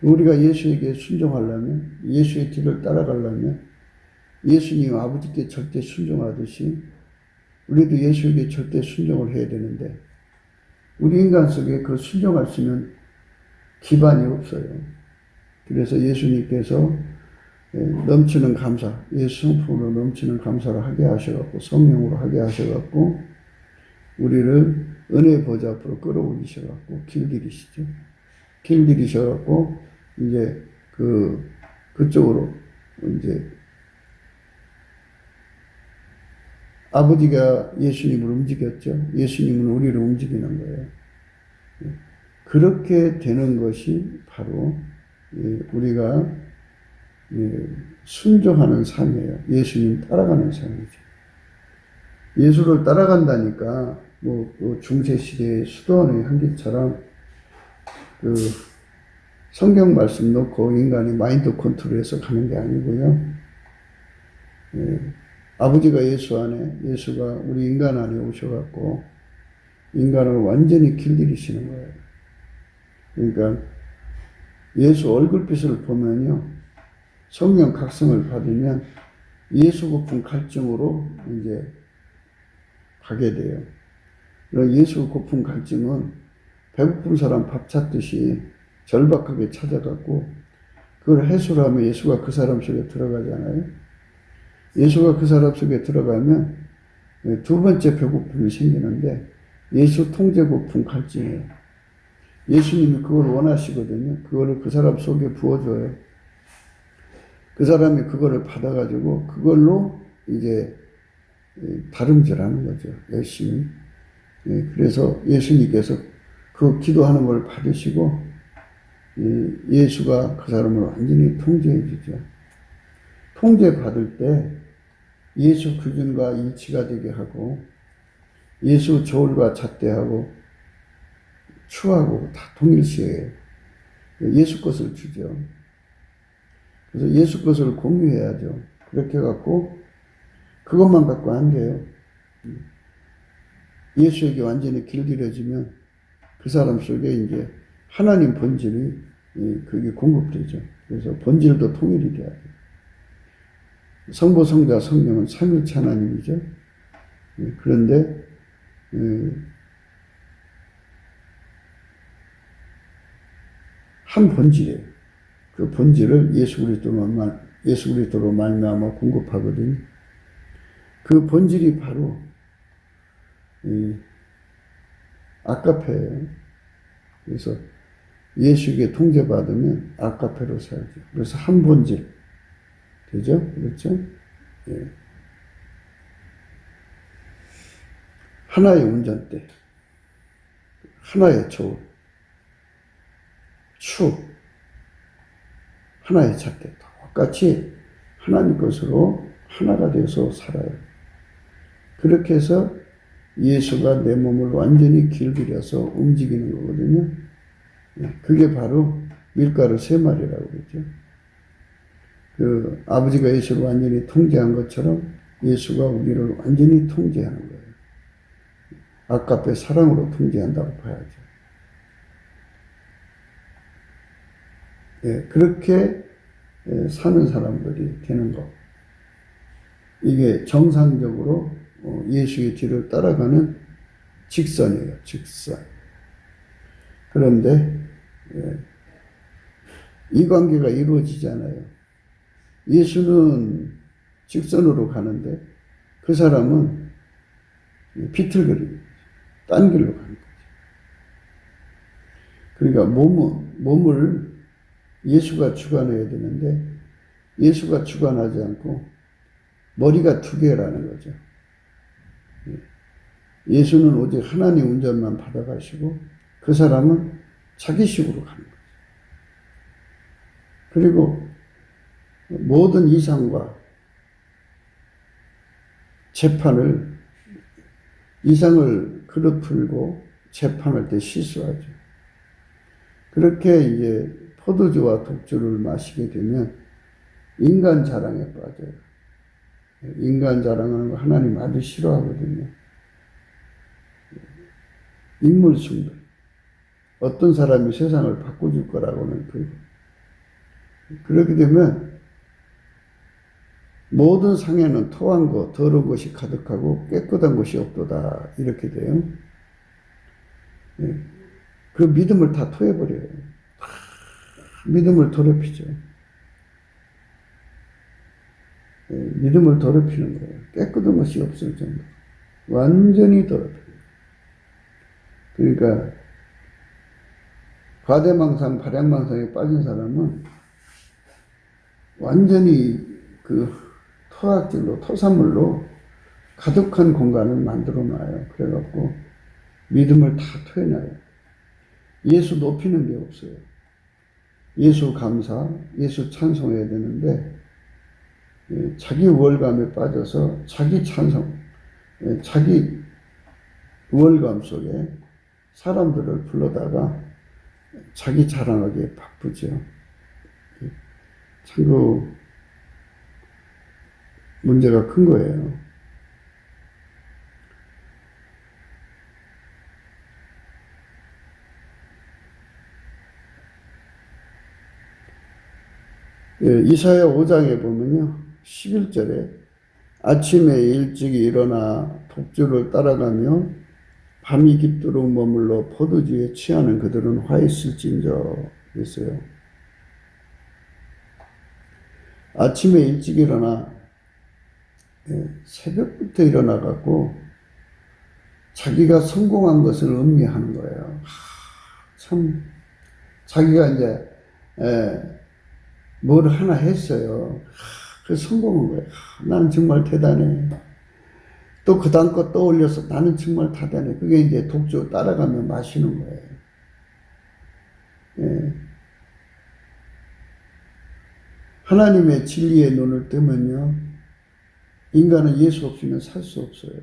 우리가 예수에게 순종하려면, 예수의 뒤를 따라가려면 예수님 아버지께 절대 순종하듯이 우리도 예수에게 절대 순종을 해야 되는데 우리 인간 속에 그 순종할 수 있는 기반이 없어요. 그래서 예수님께서 넘치는 감사, 예수 성품으로 넘치는 감사를 하게 하셔갖고 성령으로 하게 하셔갖고 우리를 은혜 보좌 앞으로 끌어올리셔갖고 길들이시죠. 길들이셔갖고 이제 그쪽으로 이제 아버지가 예수님을 움직였죠. 예수님은 우리를 움직이는 거예요. 그렇게 되는 것이 바로 우리가 순종하는 삶이에요. 예수님 따라가는 삶이죠. 예수를 따라간다니까 중세시대의 수도원의 한계처럼 성경 말씀 놓고 인간이 마인드 컨트롤해서 가는 게 아니고요. 아버지가 예수 안에, 예수가 우리 인간 안에 오셔갖고 인간을 완전히 길들이시는 거예요. 그러니까 예수 얼굴빛을 보면요. 성령 각성을 받으면 예수 고픈 갈증으로 이제 가게 돼요. 예수 고픈 갈증은 배고픈 사람 밥 찾듯이 절박하게 찾아갖고 그걸 해소를 하면 예수가 그 사람 속에 들어가잖아요. 예수가 그 사람 속에 들어가면 두 번째 배고픔이 생기는데 예수 통제 고픈 갈증이에요. 예수님이 그걸 원하시거든요. 그거를 그 사람 속에 부어줘요. 그 사람이 그거를 받아가지고 그걸로 이제 다름질하는 거죠. 열심히. 그래서 예수님께서 그 기도하는 걸 받으시고 예수가 그 사람을 완전히 통제해 주죠. 통제받을 때 예수 규준과 일치가 되게 하고 예수 저울과 잣대하고 추하고 다 동일시해요. 예수 것을 주죠. 그래서 예수 것을 공유해야죠. 그렇게 갖고 그것만 갖고 안 돼요. 예수에게 완전히 길들여지면 그 사람 속에 이제 하나님 본질이 그게 공급되죠. 그래서 본질도 통일이 돼야 돼요. 성부, 성자, 성령은 삼위일체 하나님이죠. 그런데 한 본질이에요. 그 본질을 예수 그리스도로 말미암아 공급하거든요. 그 본질이 바로 아가페예요. 그래서 예수에게 통제받으면 아가페로 살죠. 그래서 한 본질 되죠? 그렇죠? 예. 하나의 운전대, 하나의 저울, 추, 하나의 잣대, 똑같이 하나님 것으로 하나가 되어서 살아요. 그렇게 해서 예수가 내 몸을 완전히 길들여서 움직이는 거거든요. 그게 바로 밀가루 3마리라고 그러죠. 그 아버지가 예수를 완전히 통제한 것처럼 예수가 우리를 완전히 통제하는 거예요. 아까페 사랑으로 통제한다고 봐야죠. 그렇게 사는 사람들이 되는 것. 이게 정상적으로 예수의 뒤를 따라가는 직선이에요. 직선. 그런데 이 관계가 이루어지잖아요. 예수는 직선으로 가는데 그 사람은 비틀거리고 딴 길로 가는 거죠. 그러니까 몸을 예수가 주관해야 되는데 예수가 주관하지 않고 머리가 2개라는 거죠. 예수는 오직 하나님 운전만 받아가시고 그 사람은 자기식으로 가는 거죠. 그리고 모든 이상과 재판을, 이상을 그릇 풀고 재판할 때 실수하죠. 그렇게 이제 포도주와 독주를 마시게 되면 인간 자랑에 빠져요. 인간 자랑하는 거 하나님 아주 싫어하거든요. 인물 숭배. 어떤 사람이 세상을 바꿔줄 거라고는 그렇게 되면 모든 상에는 토한 것, 더러운 것이 가득하고 깨끗한 것이 없도다. 이렇게 돼요. 그 믿음을 다 토해버려요. 믿음을 더럽히죠. 믿음을 더럽히는 거예요. 깨끗한 것이 없을 정도. 완전히 더럽혀요. 그러니까 과대망상, 발양망상에 빠진 사람은 완전히 그 토악질로, 토사물로 가득한 공간을 만들어 놔요. 그래갖고 믿음을 다 토해놔요. 예수 높이는 게 없어요. 예수 감사, 예수 찬송해야 되는데 자기 우월감에 빠져서 자기 찬송, 자기 우월감 속에 사람들을 불러다가 자기 자랑하기에 바쁘죠. 참 그 문제가 큰 거예요. 이사야 5장에 보면요. 11절에 아침에 일찍 일어나 독주를 따라가며 밤이 깊도록 머물러 포도주에 취하는 그들은 화 있을진저 했어요. 아침에 일찍 일어나 새벽부터 일어나갖고 자기가 성공한 것을 음미하는 거예요. 참 자기가 이제 뭘 하나 했어요. 그 성공한 거예요. 나는 정말 대단해. 또 그 다음 거 떠올려서 나는 정말 대단해. 그게 이제 독주 따라가며 마시는 거예요. 하나님의 진리의 눈을 뜨면요. 인간은 예수 없이는 살 수 없어요.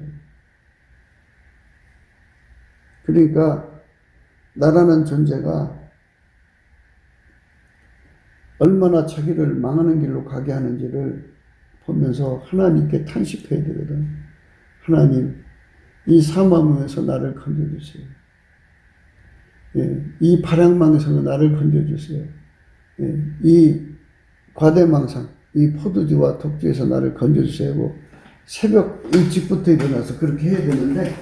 그러니까 나라는 존재가 얼마나 자기를 망하는 길로 가게 하는지를 보면서 하나님께 탄식해야 되거든. 하나님, 이 사망에서 나를 건져주세요. 이 발양망에서 나를 건져주세요. 이 과대망상, 이 포도주와 독주에서 나를 건져주세요. 새벽 일찍부터 일어나서 그렇게 해야 되는데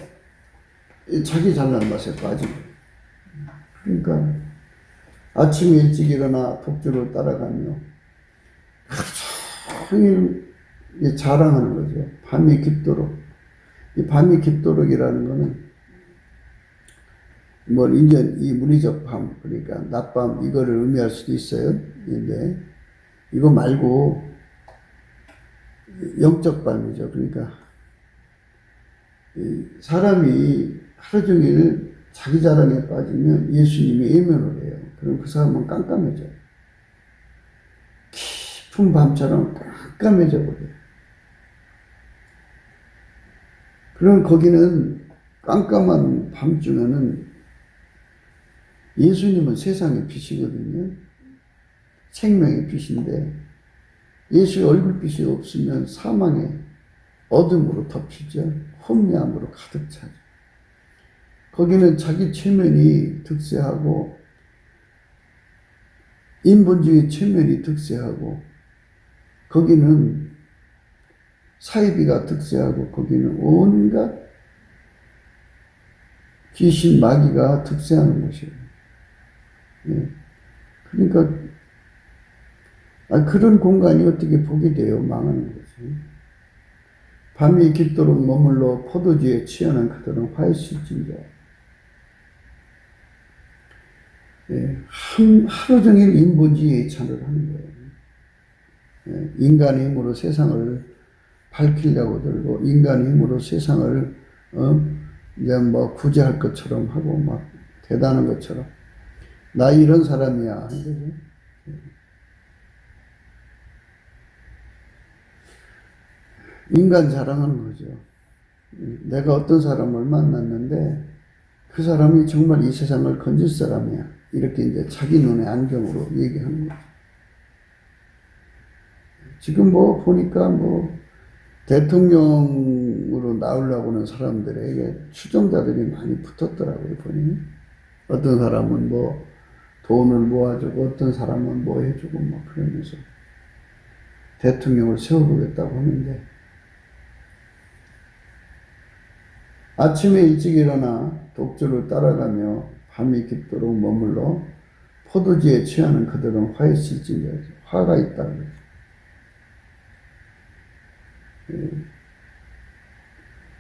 자기 잘난 맛에 빠지고. 그러니까 아침에 일찍 일어나 독주를 따라가며 하루 종일 자랑하는 거죠. 밤이 깊도록. 이 밤이 깊도록이라는 거는 뭐 이제 이 물리적 밤, 그러니까 낮밤 이거를 의미할 수도 있어요. 근데 이거 말고 영적 밤이죠. 그러니까 사람이 하루 종일 자기 자랑에 빠지면 예수님이 예면을 해요. 그럼 그 사람은 깜깜해져요. 깊은 밤처럼 깜깜해져 버려요. 그럼 거기는 깜깜한 밤중에는 예수님은 세상의 빛이거든요. 생명의 빛인데 예수의 얼굴빛이 없으면 사망의 어둠으로 덮이죠. 혼미함으로 가득 차죠. 거기는 자기 체면이 득세하고 인본주의 체면이 득세하고 거기는 사이비가 득세하고 거기는 온갖 귀신 마귀가 득세하는 곳이에요. 그러니까 그런 공간이 어떻게 보게 돼요? 망하는 거지. 밤이 깊도록 머물러 포도주에 취하는 그들은 화있을진저. 하루 종일 인본주의에 찬을 하는 거예요. 인간의 힘으로 세상을 밝히려고 들고 인간의 힘으로 세상을 이제 뭐 구제할 것처럼 하고 막 대단한 것처럼 나 이런 사람이야. 그죠? 인간 자랑하는 거죠. 내가 어떤 사람을 만났는데 그 사람이 정말 이 세상을 건질 사람이야. 이렇게 이제 자기 눈의 안경으로 얘기하는 거죠. 지금 뭐 보니까 뭐 대통령으로 나오려고 하는 사람들에게 추종자들이 많이 붙었더라고요, 보니. 어떤 사람은 뭐 돈을 모아주고 어떤 사람은 뭐 해주고 뭐 그러면서 대통령을 세워보겠다고 하는데 아침에 일찍 일어나 독주를 따라가며 밤이 깊도록 머물러 포도주에 취하는 그들은 화했을진저 화가 있다고.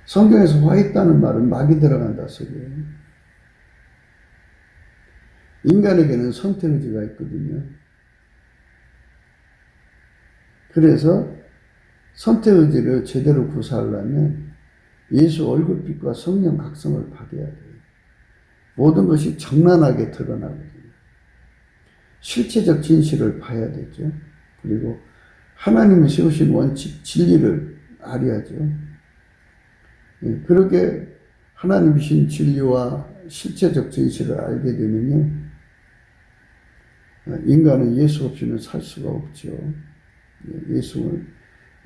성경에서 화 있다는 말은 막이 들어간다 소리예요. 인간에게는 선택의지가 있거든요. 그래서 선택의지를 제대로 구사하려면 예수 얼굴빛과 성령 각성을 받아야 돼요. 모든 것이 정난하게 드러나거든요. 실체적 진실을 봐야 되죠. 그리고 하나님이 세우신 원칙, 진리를 알아야죠. 그렇게 하나님이신 진리와 실체적 진실을 알게 되면요, 인간은 예수 없이는 살 수가 없죠.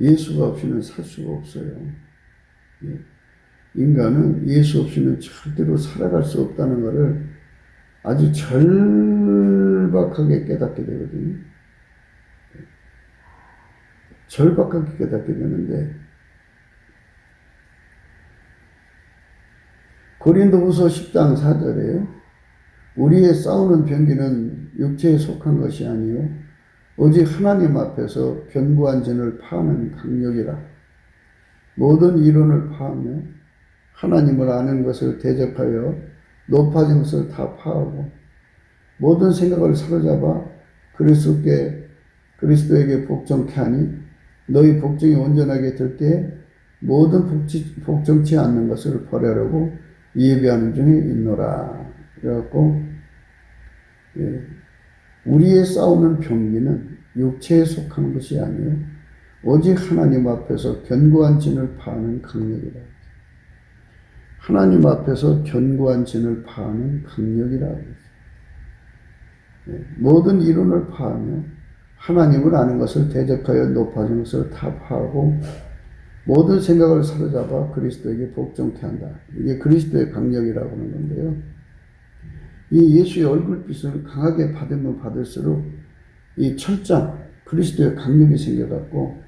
예수가 없이는 살 수가 없어요. 인간은 예수 없이는 절대로 살아갈 수 없다는 것을 아주 절박하게 깨닫게 되거든요. 절박하게 깨닫게 되는데, 고린도후서 10장 4절에 우리의 싸우는 병기는 육체에 속한 것이 아니요 오직 하나님 앞에서 견고한 진을 파는 강력이라. 모든 이론을 파하며 하나님을 아는 것을 대적하여 높아진 것을 다 파하고 모든 생각을 사로잡아 그리스도에게 복종케 하니 너희 복종이 온전하게 될 때 모든 복종치 않는 것을 버리려고 예비하는 중에 있노라. 그래갖고 우리의 싸우는 병기는 육체에 속한 것이 아니요 오직 하나님 앞에서 견고한 진을 파하는 강력이라. 하나님 앞에서 견고한 진을 파하는 강력이라. 모든 이론을 파하며 하나님을 아는 것을 대적하여 높아진 것을 다 파하고 모든 생각을 사로잡아 그리스도에게 복종케 한다. 이게 그리스도의 강력이라고 하는 건데요. 이 예수의 얼굴빛을 강하게 받으면 받을수록 이 철장, 그리스도의 강력이 생겨갖고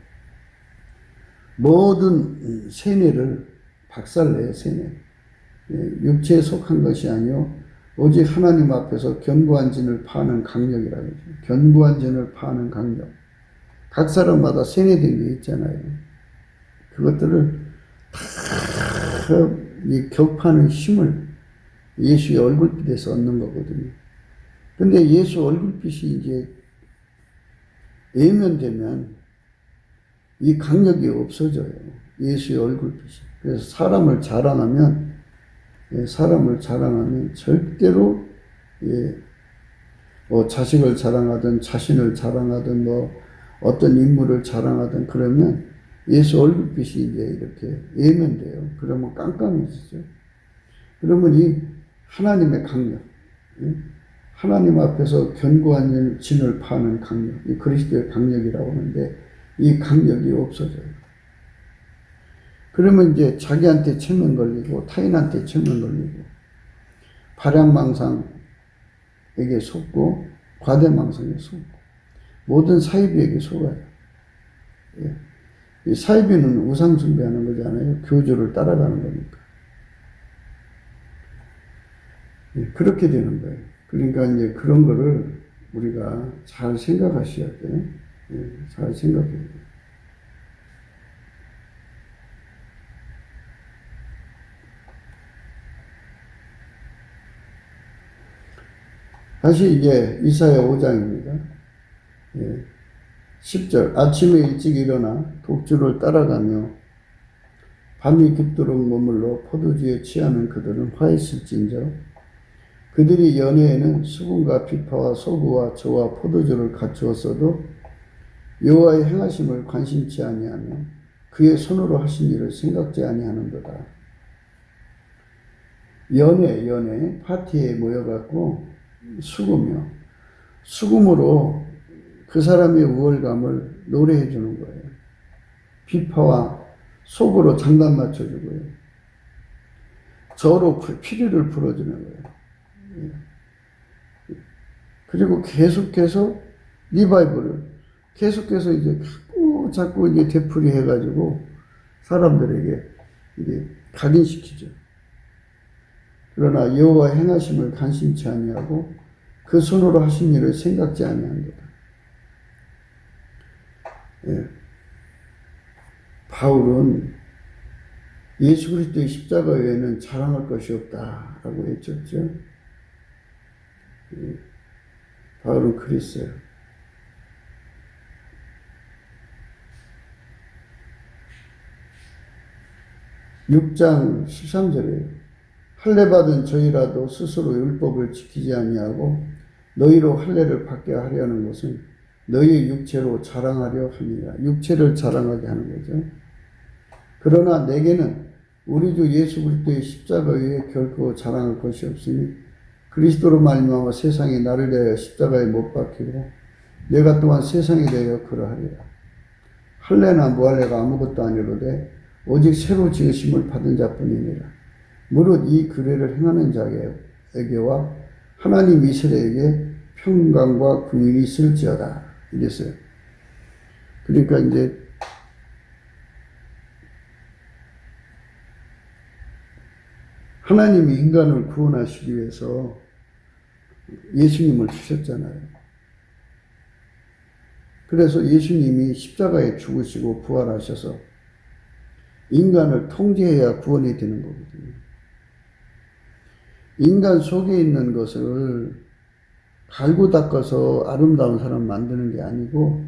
모든 세뇌를 박살내요, 세뇌. 육체에 속한 것이 아니요 오직 하나님 앞에서 견고한 진을 파는 강력이라고 하죠. 견고한 진을 파는 강력. 각 사람마다 세뇌된 게 있잖아요. 그것들을 다 이 격파하는 힘을 예수의 얼굴빛에서 얻는 거거든요. 근데 예수 얼굴빛이 이제 외면되면 이 강력이 없어져요. 예수의 얼굴빛이. 그래서 사람을 자랑하면 절대로 뭐 자식을 자랑하든 자신을 자랑하든 뭐 어떤 인물을 자랑하든 그러면 예수 얼굴빛이 이제 이렇게 외면돼요. 그러면 깜깜해지죠. 그러면 이 하나님의 강력, 하나님 앞에서 견고한 진을 파는 강력, 이 그리스도의 강력이라고 하는데 이 강력이 없어져요. 그러면 이제 자기한테 체면 걸리고 타인한테 체면 걸리고 발양망상에게 속고 과대망상에 속고 모든 사이비에게 속아요. 이 사이비는 우상숭배하는 거잖아요. 교주를 따라가는 거니까. 그렇게 되는 거예요. 그러니까 이제 그런 거를 우리가 잘 생각하셔야 돼요. 잘 생각해야 돼요. 다시 이제 이사야 5장입니다. 10절 아침에 일찍 일어나 독주를 따라가며 밤이 깊도록 머물러 포도주에 취하는 그들은 화했을진저 그들이 연회에는 수금과 비파와 소구와 저와 포도주를 갖추었어도 여호와의 행하심을 관심치 아니하며 그의 손으로 하신 일을 생각지 아니하는도다. 연회 파티에 모여갖고 수금으로 그 사람의 우월감을 노래해 주는 거예요. 비파와 속으로 장단 맞춰주고요. 저로 피리를 불어주는 거예요. 그리고 계속해서 리바이벌을 계속해서 이제 자꾸 이제 되풀이 해가지고 사람들에게 이게 각인시키죠. 그러나 여호와의 행하심을 관심치 아니하고 그 손으로 하신 일을 생각지 아니한다. 예. 바울은 예수 그리스도의 십자가 외에는 자랑할 것이 없다라고 외쳤죠. 예. 바울은 그랬어요. 6장 13절에 할례 받은 저희라도 스스로 율법을 지키지 아니하고 너희로 할례를 받게 하려는 것은 너희의 육체로 자랑하려 함이라. 육체를 자랑하게 하는 거죠. 그러나 내게는 우리 주 예수 그리스도의 십자가 외에 결코 자랑할 것이 없으니 그리스도로 말미암아 세상이 나를 대하여 십자가에 못 박히고 내가 또한 세상에 대하여 그러하리라. 할례나 무할례가 아무것도 아니로되 오직 새로 지으심을 받은 자뿐이니라. 무릇 이 규례를 행하는 자에게와 하나님 이스라엘에게 평강과 긍휼이 있을지어다. 이랬어요. 그러니까 이제 하나님이 인간을 구원하시기 위해서 예수님을 주셨잖아요. 그래서 예수님이 십자가에 죽으시고 부활하셔서 인간을 통제해야 구원이 되는 거거든요. 인간 속에 있는 것을 갈고 닦아서 아름다운 사람 만드는 게 아니고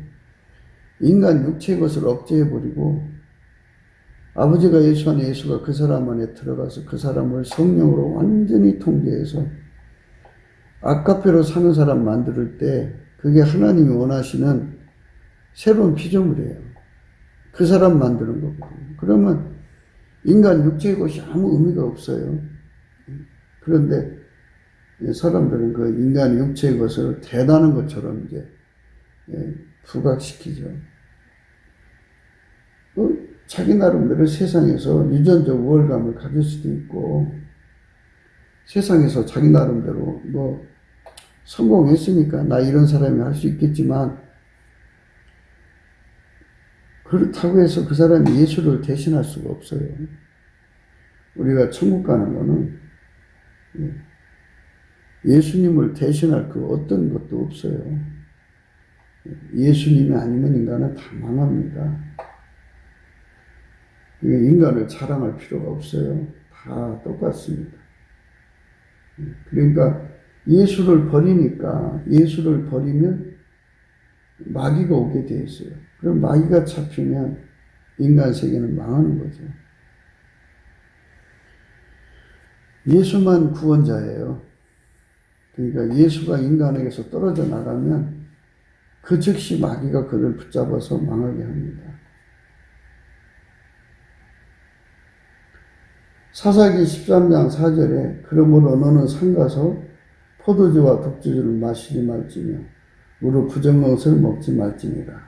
인간 육체의 것을 억제해버리고 아버지가 예수 안에 예수가 그 사람 안에 들어가서 그 사람을 성령으로 완전히 통제해서 아카페로 사는 사람 만들 때 그게 하나님이 원하시는 새로운 피조물이에요. 그 사람 만드는 거거든요. 그러면 인간 육체의 것이 아무 의미가 없어요. 그런데 사람들은 그 인간 육체의 것을 대단한 것처럼 이제 부각시키죠. 자기 나름대로 세상에서 유전적 우월감을 가질 수도 있고 세상에서 자기 나름대로 뭐 성공했으니까 나 이런 사람이 할 수 있겠지만 그렇다고 해서 그 사람이 예수를 대신할 수가 없어요. 우리가 천국 가는 거는 예수님을 대신할 그 어떤 것도 없어요. 예수님이 아니면 인간은 다 망합니다. 인간을 자랑할 필요가 없어요. 다 똑같습니다. 그러니까 예수를 버리니까 예수를 버리면 마귀가 오게 돼 있어요. 그럼 마귀가 잡히면 인간 세계는 망하는 거죠. 예수만 구원자예요. 그러니까 예수가 인간에게서 떨어져 나가면 그 즉시 마귀가 그를 붙잡아서 망하게 합니다. 사사기 13장 4절에 그러므로 너는 상가서 포도주와 독주주를 마시지 말지며 무릇 부정한 것을 먹지 말지니라.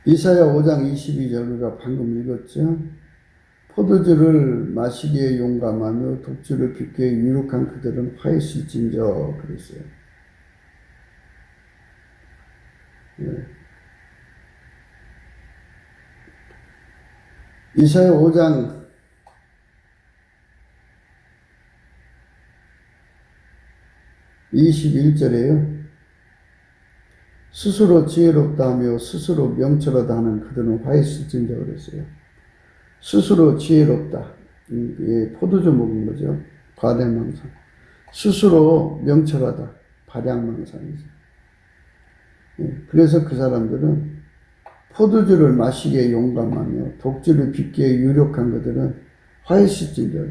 이사야 5장 22절 우리가 방금 읽었죠. 포도주를 마시기에 용감하며 독주를 빚기에 유력한 그들은 화했을진저 그랬어요. 네. 이사야 5장 21절에요. 스스로 지혜롭다 하며 스스로 명철하다 하는 그들은 화했을진저 그랬어요. 스스로 지혜롭다. 포도주 먹은 거죠. 과대망상. 스스로 명철하다. 발양망상이죠. 그래서 그 사람들은 포도주를 마시기에 용감하며 독주를 빚기에 유력한 그들은 화해시키죠.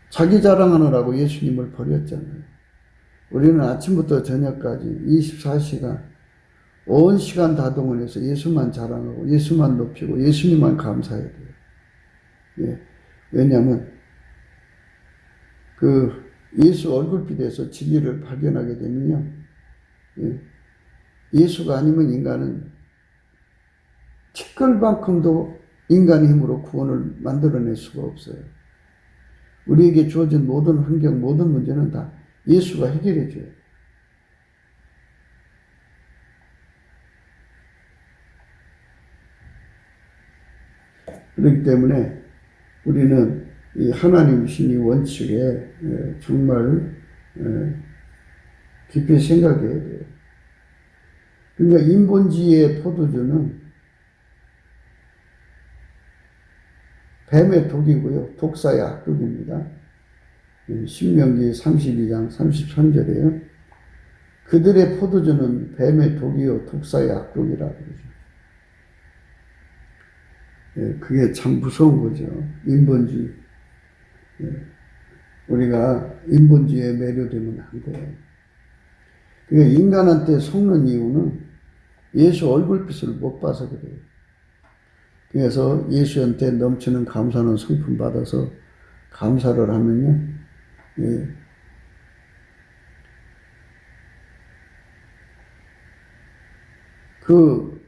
자기 자랑하느라고 예수님을 버렸잖아요. 우리는 아침부터 저녁까지 24시간 온 시간 다 동원해서 예수만 자랑하고 예수만 높이고 예수님만 감사해야 돼요. 예. 왜냐하면 그 예수 얼굴빛에서 진리를 발견하게 되면요. 예. 예수가 아니면 인간은 티끌만큼도 인간의 힘으로 구원을 만들어낼 수가 없어요. 우리에게 주어진 모든 환경, 모든 문제는 다 예수가 해결해 줘요. 그렇기 때문에 우리는 이 하나님 신이 원칙에 정말 깊이 생각해야 돼요. 그러니까 인본주의의 포도주는 뱀의 독이고요. 독사의 악독입니다. 신명기 32장 33절에요. 그들의 포도주는 뱀의 독이요 독사의 악독이라고 그러죠. 그게 참 무서운 거죠. 인본주의. 우리가 인본주의에 매료되면 안 돼요. 그러니까 인간한테 속는 이유는 예수 얼굴빛을 못 봐서 그래요. 그래서 예수한테 넘치는 감사는 성품 받아서 감사를 하면요. 예. 그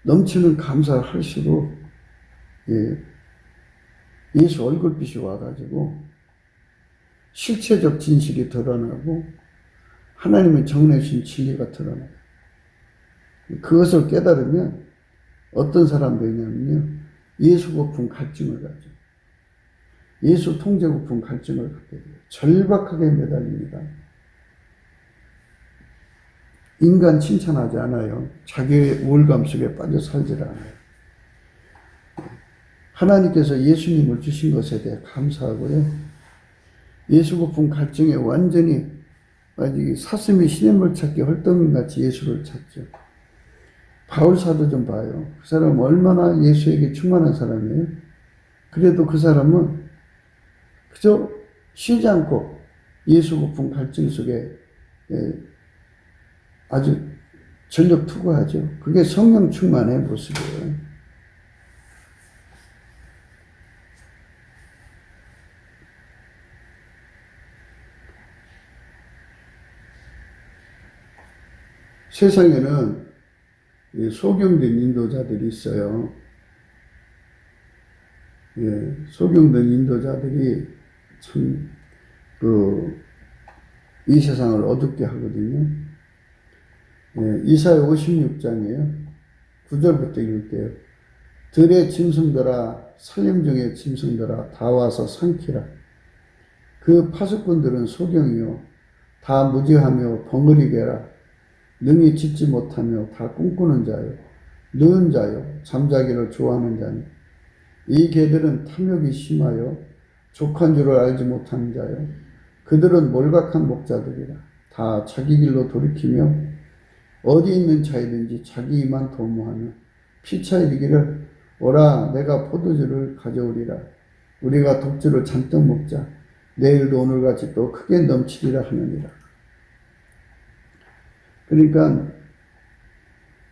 넘치는 감사를 할수록 예. 예수 얼굴빛이 와가지고 실체적 진실이 드러나고 하나님의 정내신 진리가 드러나요. 그것을 깨달으면 어떤 사람들이냐면요. 예수 고픈 갈증을 가져. 예수 통제 고픈 갈증을 갖게 돼요. 절박하게 매달립니다. 인간 칭찬하지 않아요. 자기의 우울감 속에 빠져 살질 않아요. 하나님께서 예수님을 주신 것에 대해 감사하고요. 예수 고픈 갈증에 완전히 사슴이 시냇물 찾기 헐떡이같이 예수를 찾죠. 바울 사도 좀 봐요. 그 사람은 얼마나 예수에게 충만한 사람이에요. 그래도 그 사람은 그저 쉬지 않고 예수 고픈 갈증 속에 아주 전력 투구하죠. 그게 성령 충만의 모습이에요. 세상에는 소경된 인도자들이 있어요. 예, 소경된 인도자들이 참, 이 세상을 어둡게 하거든요. 예, 이사야 56장이에요. 9절부터 읽을게요. 들의 짐승들아, 살림 중의 짐승들아, 다 와서 삼키라. 그 파수꾼들은 소경이요, 다 무지하며 벙어리게라. 능히 짓지 못하며 다 꿈꾸는 자요, 느은 자요, 잠자기를 좋아하는 자니. 이 개들은 탐욕이 심하여 족한 줄을 알지 못하는 자요. 그들은 몰각한 목자들이라. 다 자기 길로 돌이키며 어디 있는 자이든지 자기 이만 도모하며 피차 이르기를 오라 내가 포도주를 가져오리라. 우리가 독주를 잔뜩 먹자. 내일도 오늘같이 또 크게 넘치리라 하느니라. 그러니까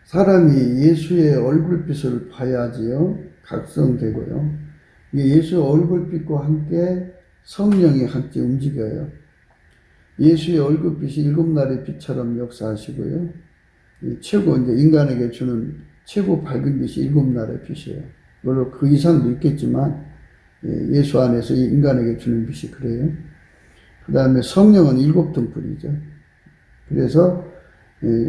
사람이 예수의 얼굴빛을 봐야지요. 각성되고요. 예수의 얼굴빛과 함께 성령이 함께 움직여요. 예수의 얼굴빛이 일곱 날의 빛처럼 역사하시고요. 최고 이제 인간에게 주는 최고 밝은 빛이 일곱 날의 빛이에요. 물론 그 이상도 있겠지만 예수 안에서 인간에게 주는 빛이 그래요. 그 다음에 성령은 일곱 등불이죠. 그래서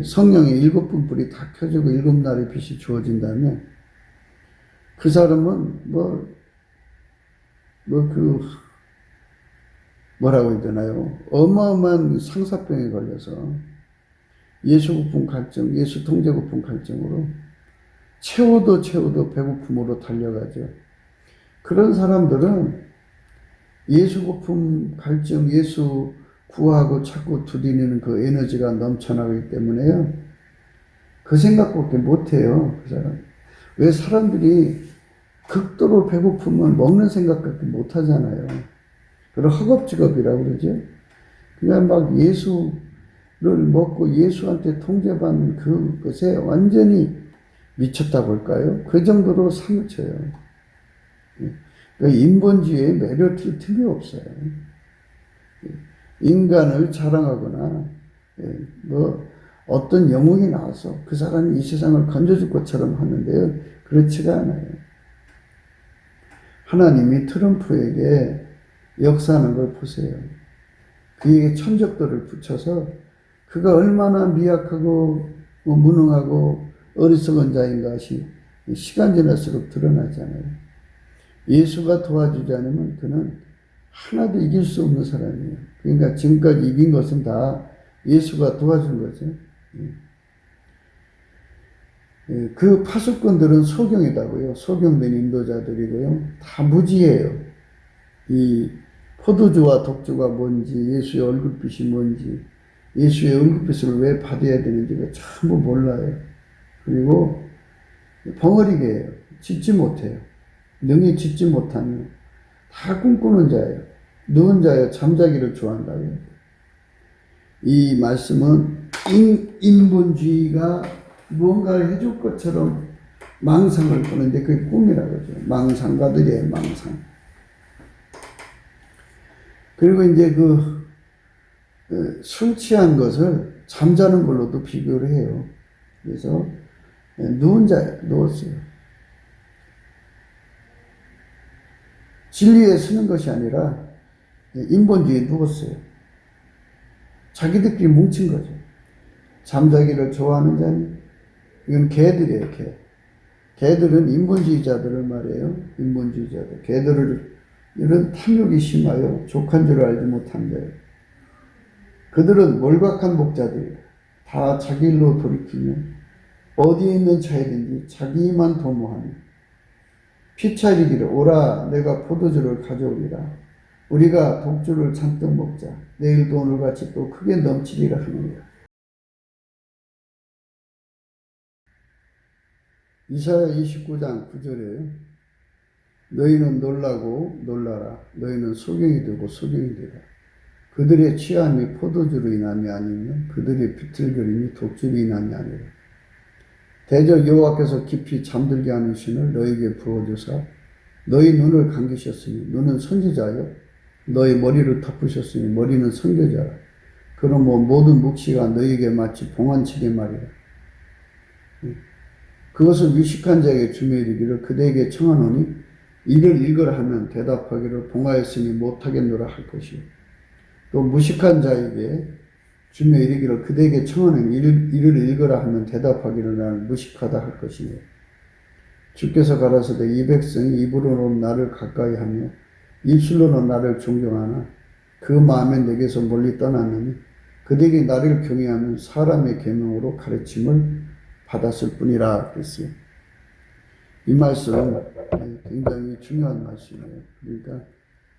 성령의 일곱 등불이 다 켜지고 일곱 날의 빛이 주어진다면 그 사람은 뭐라고 해야 되나요? 어마어마한 상사병에 걸려서 예수 고픈 갈증, 예수 통제 고픈 갈증으로 채워도 배고픔으로 달려가죠. 그런 사람들은 예수 고픈 갈증, 예수 구하고 찾고 두드리는 그 에너지가 넘쳐나기 때문에요. 그 생각밖에 못해요. 그 사람. 왜 사람들이 극도로 배고프면 먹는 생각밖에 못 하잖아요. 그걸 허겁지겁이라고 그러죠. 그냥 막 예수를 먹고 예수한테 통제받는 그것에 완전히 미쳤다고 할까요? 그 정도로 사무쳐요. 그 인본주의의 매력이 틀이 없어요. 인간을 자랑하거나 뭐 어떤 영웅이 나와서 그 사람이 이 세상을 건져줄 것처럼 하는데요. 그렇지가 않아요. 하나님이 트럼프에게 역사하는 걸 보세요. 그에게 천적들을 붙여서 그가 얼마나 미약하고 무능하고 어리석은 자인 것이 시간 지날수록 드러나잖아요. 예수가 도와주지 않으면 그는 하나도 이길 수 없는 사람이에요. 그러니까 지금까지 이긴 것은 다 예수가 도와준 거죠. 그 파수꾼들은 소경이다고요. 소경된 인도자들이고요. 다 무지해요. 이 포도주와 독주가 뭔지, 예수의 얼굴빛이 뭔지, 예수의 얼굴빛을 왜 받아야 되는지 전부 몰라요. 그리고 벙어리게요. 짓지 못해요. 능히 짓지 못하면 다 꿈꾸는 자예요. 누운 자예요. 잠자기를 좋아한다고요. 이 말씀은 인본주의가 무언가를 해줄 것처럼 망상을 꾸는데 그게 꿈이라고 하죠. 망상가들이에요. 망상. 그리고 이제 술 취한 것을 잠자는 걸로도 비교를 해요. 그래서 누운 자예요. 누웠어요. 진리에 서는 것이 아니라 인본주의에 누웠어요. 자기들끼리 뭉친 거죠. 잠자기를 좋아하는 자는 이건 개들이에요. 개들은 인본주의자들을 말해요. 인본주의자들. 개들을 이런 탐욕이 심하여 족한 줄 알지 못한 자예요. 그들은 몰각한 목자들이에요. 다 자기 일로 돌이키면 어디에 있는 자이든지 자기만 도모하며 피차리기를 오라 내가 포도주를 가져오리라. 우리가 독주를 잔뜩 먹자. 내일도 오늘같이 또 크게 넘치리라 하느니라. 이사야 29장 9절에 너희는 놀라고 놀라라. 너희는 소경이 되고 소경이 되라. 그들의 취함이 포도주로 인함이 아니면 그들의 비틀거림이 독주로 인함이 아니라. 대저 여호와께서 깊이 잠들게 하는 신을 너희에게 부어주사 너희 눈을 감기셨으니 눈은 선지자요 너희 머리를 덮으셨으니 머리는 선교자라. 그러므로 모든 묵시가 너희에게 마치 봉안치게 말이라. 그것을 유식한 자에게 주며 이르기를 그대에게 청하노니 이를 읽으라 하면 대답하기를 봉하였으니 못하겠노라 할 것이요. 또 무식한 자에게 주며 이르기를 그대에게 청하는 이를 읽으라 하면 대답하기를 나는 무식하다 할 것이며 주께서 가라사대 이 백성이 입으로는 나를 가까이 하며 입술로는 나를 존경하나 그 마음에 내게서 멀리 떠났느니 그들이 나를 경외하면 사람의 계명으로 가르침을 받았을 뿐이라 그랬어요. 이 말씀은 굉장히 중요한 말씀이에요. 그러니까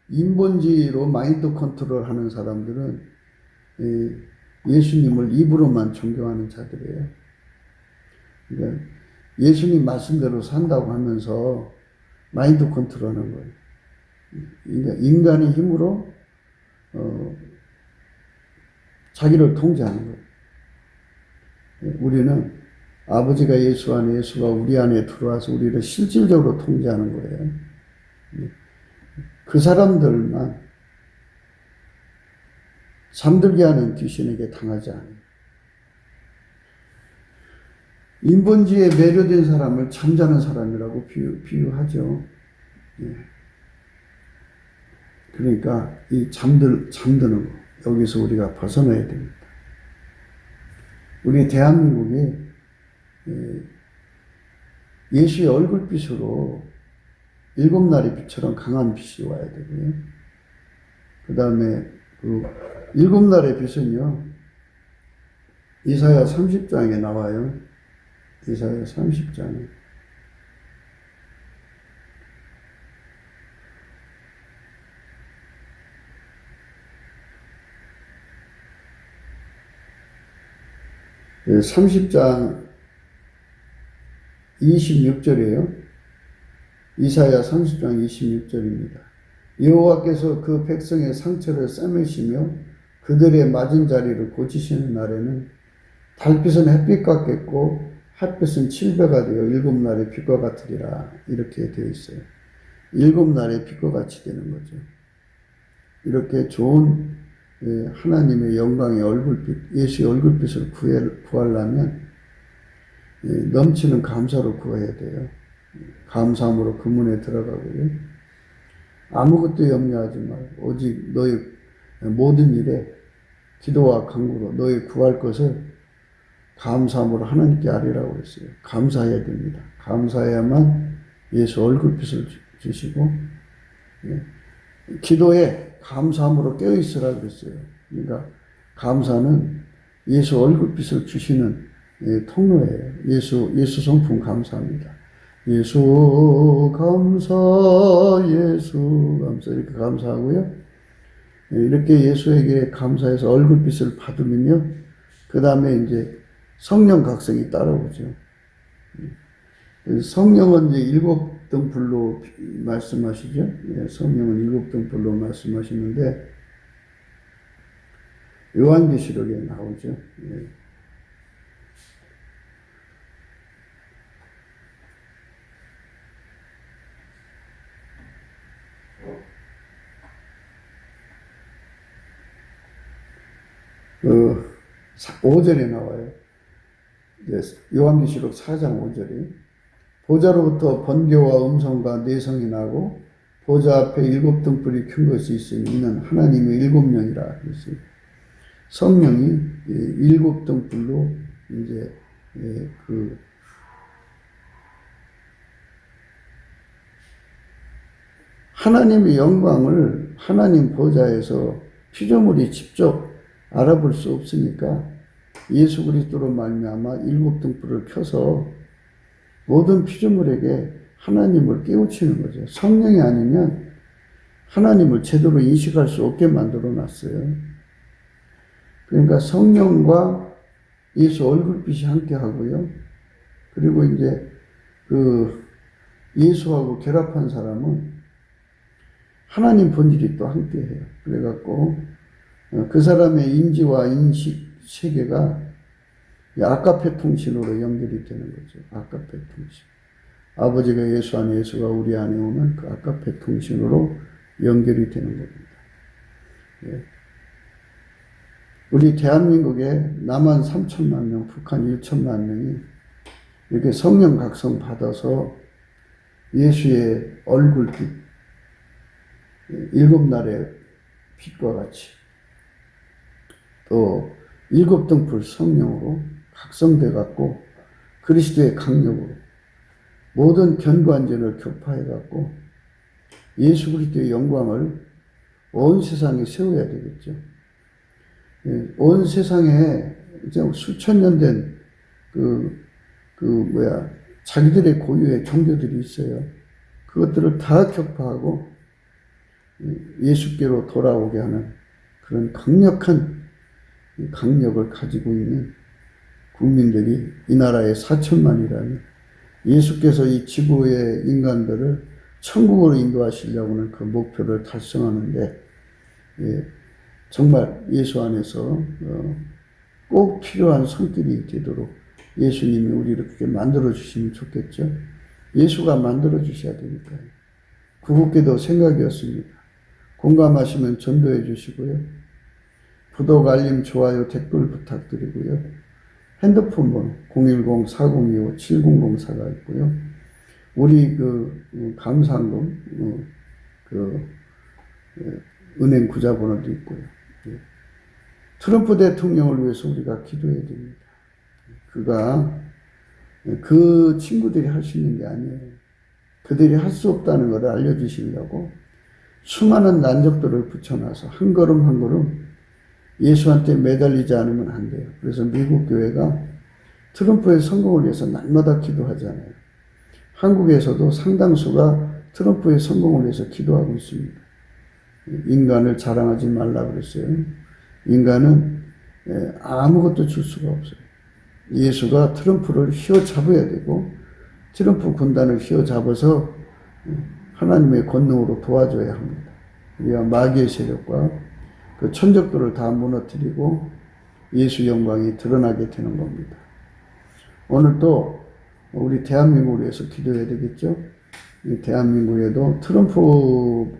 인본주의로 마인드 컨트롤 하는 사람들은 예수님을 입으로만 존경하는 자들이에요. 그러니까 예수님 말씀대로 산다고 하면서 마인드 컨트롤 하는 거예요. 그러니까 인간의 힘으로 자기를 통제하는 거예요. 우리는 아버지가 예수 안에 예수가 우리 안에 들어와서 우리를 실질적으로 통제하는 거예요. 그 사람들만 잠들게 하는 귀신에게 당하지 않아요. 인본주의에 매료된 사람을 잠자는 사람이라고 비유하죠. 그러니까 이 잠드는 거, 여기서 우리가 벗어나야 됩니다. 우리 대한민국이 예수의 얼굴빛으로 일곱 날의 빛처럼 강한 빛이 와야 되고요. 그 다음에 그 일곱 날의 빛은요, 이사야 30장에 나와요. 이사야 30장에. 예, 30장 26절이에요. 이사야 30장 26절입니다. 여호와께서 그 백성의 상처를 싸매시며 그들의 맞은 자리를 고치시는 날에는 달빛은 햇빛 같겠고 햇빛은 칠배가 되어 일곱 날의 빛과 같으리라. 이렇게 되어 있어요. 일곱 날의 빛과 같이 되는 거죠. 이렇게 좋은 하나님의 영광의 얼굴빛, 예수의 얼굴빛을 구하려면 넘치는 감사로 구해야 돼요. 감사함으로 그 문에 들어가고요. 아무것도 염려하지 말고 오직 너의 모든 일에 기도와 간구로 너의 구할 것을 감사함으로 하나님께 아뢰라고 했어요. 감사해야 됩니다. 감사해야만 예수 얼굴빛을 주시고, 기도에 감사함으로 깨어있으라 그랬어요. 그러니까 감사는 예수 얼굴빛을 주시는 통로예요. 예수 성품 감사합니다. 예수 감사, 예수 감사, 이렇게 감사하고요. 이렇게 예수에게 감사해서 얼굴빛을 받으면요. 그 다음에 이제 성령 각성이 따라오죠. 성령은 이제 일곱 등불로 말씀하시죠. 성령은 일곱 등불로 말씀하시는데, 요한계시록에 나오죠. 그 5절에 나와요. 요한계시록 4장 5절에 보좌로부터 번개와 음성과 내성이 나고 보좌 앞에 일곱 등불이 큰 것이 있으니 이는 하나님의 일곱 명이라 그랬어요. 성령이 일곱 등불로 이제 그 하나님의 영광을 하나님 보좌에서 피조물이 직접 알아볼 수 없으니까 예수 그리스도로 말미암아 일곱 등불을 켜서 모든 피조물에게 하나님을 깨우치는 거죠. 성령이 아니면 하나님을 제대로 인식할 수 없게 만들어 놨어요. 그러니까 성령과 예수 얼굴빛이 함께 하고요. 그리고 이제 그 예수하고 결합한 사람은 하나님 본질이 또 함께 해요. 그래갖고 그 사람의 인지와 인식 세계가 아까페 통신으로 연결이 되는 거죠. 아까페 통신. 아버지가 예수 안에, 예수가 우리 안에 오면 그 아까페 통신으로 연결이 되는 겁니다. 우리 대한민국에 남한 3천만 명, 북한 1천만 명이 이렇게 성령 각성 받아서 예수의 얼굴빛, 일곱 날의 빛과 같이 또 일곱 등불 성령으로 각성돼 갖고 그리스도의 강력으로 모든 견고한죄를 격파해 갖고 예수 그리스도의 영광을 온 세상에 세워야 되겠죠. 온 세상에 수천 년 된 자기들의 고유의 종교들이 있어요. 그것들을 다 격파하고 예수께로 돌아오게 하는 그런 강력한 강력을 가지고 있는 국민들이 이 나라에 4천만이라면 예수께서 이 지구의 인간들을 천국으로 인도하시려고는 그 목표를 달성하는데 정말 예수 안에서 꼭 필요한 손길이 되도록 예수님이 우리를 그렇게 만들어 주시면 좋겠죠. 예수가 만들어 주셔야 되니까요. 구국기도 생각이었습니다. 공감하시면 전도해 주시고요. 구독, 알림, 좋아요, 댓글 부탁드리고요. 핸드폰 번호 010-4025-7004가 있고요. 우리 감사금 은행 구자번호도 있고요. 트럼프 대통령을 위해서 우리가 기도해야 됩니다. 그가 그 친구들이 할 수 있는 게 아니에요. 그들이 할 수 없다는 것을 알려주시려고 수많은 난적들을 붙여놔서 한 걸음 한 걸음 예수한테 매달리지 않으면 안 돼요. 그래서 미국 교회가 트럼프의 성공을 위해서 날마다 기도하잖아요. 한국에서도 상당수가 트럼프의 성공을 위해서 기도하고 있습니다. 인간을 자랑하지 말라 그랬어요. 인간은 아무것도 줄 수가 없어요. 예수가 트럼프를 휘어잡아야 되고 트럼프 군단을 휘어잡아서 하나님의 권능으로 도와줘야 합니다. 우리가 마귀의 세력과 그 천적들을 다 무너뜨리고 예수 영광이 드러나게 되는 겁니다. 오늘 또 우리 대한민국을 위해서 기도해야 되겠죠? 이 대한민국에도 트럼프보다도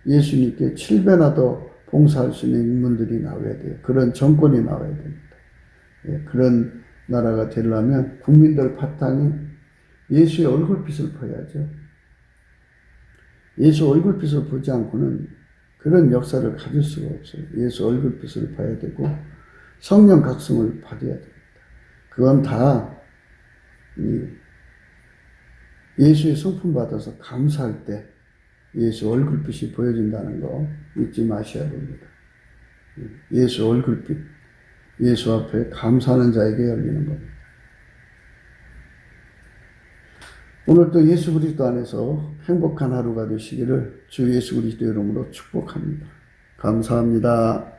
예수님께 7배나 더 봉사할 수 있는 인물들이 나와야 돼요. 그런 정권이 나와야 됩니다. 그런 나라가 되려면 국민들 바탕이 예수의 얼굴빛을 보여야죠. 예수 얼굴빛을 보지 않고는 그런 역사를 가질 수가 없어요. 예수 얼굴빛을 봐야 되고 성령 각성을 받아야 됩니다. 그건 다 예수의 성품 받아서 감사할 때 예수 얼굴빛이 보여진다는 거 잊지 마셔야 됩니다. 예수 얼굴빛, 예수 앞에 감사하는 자에게 열리는 겁니다. 오늘도 예수 그리스도 안에서 행복한 하루가 되시기를 주 예수 그리스도 이름으로 축복합니다. 감사합니다.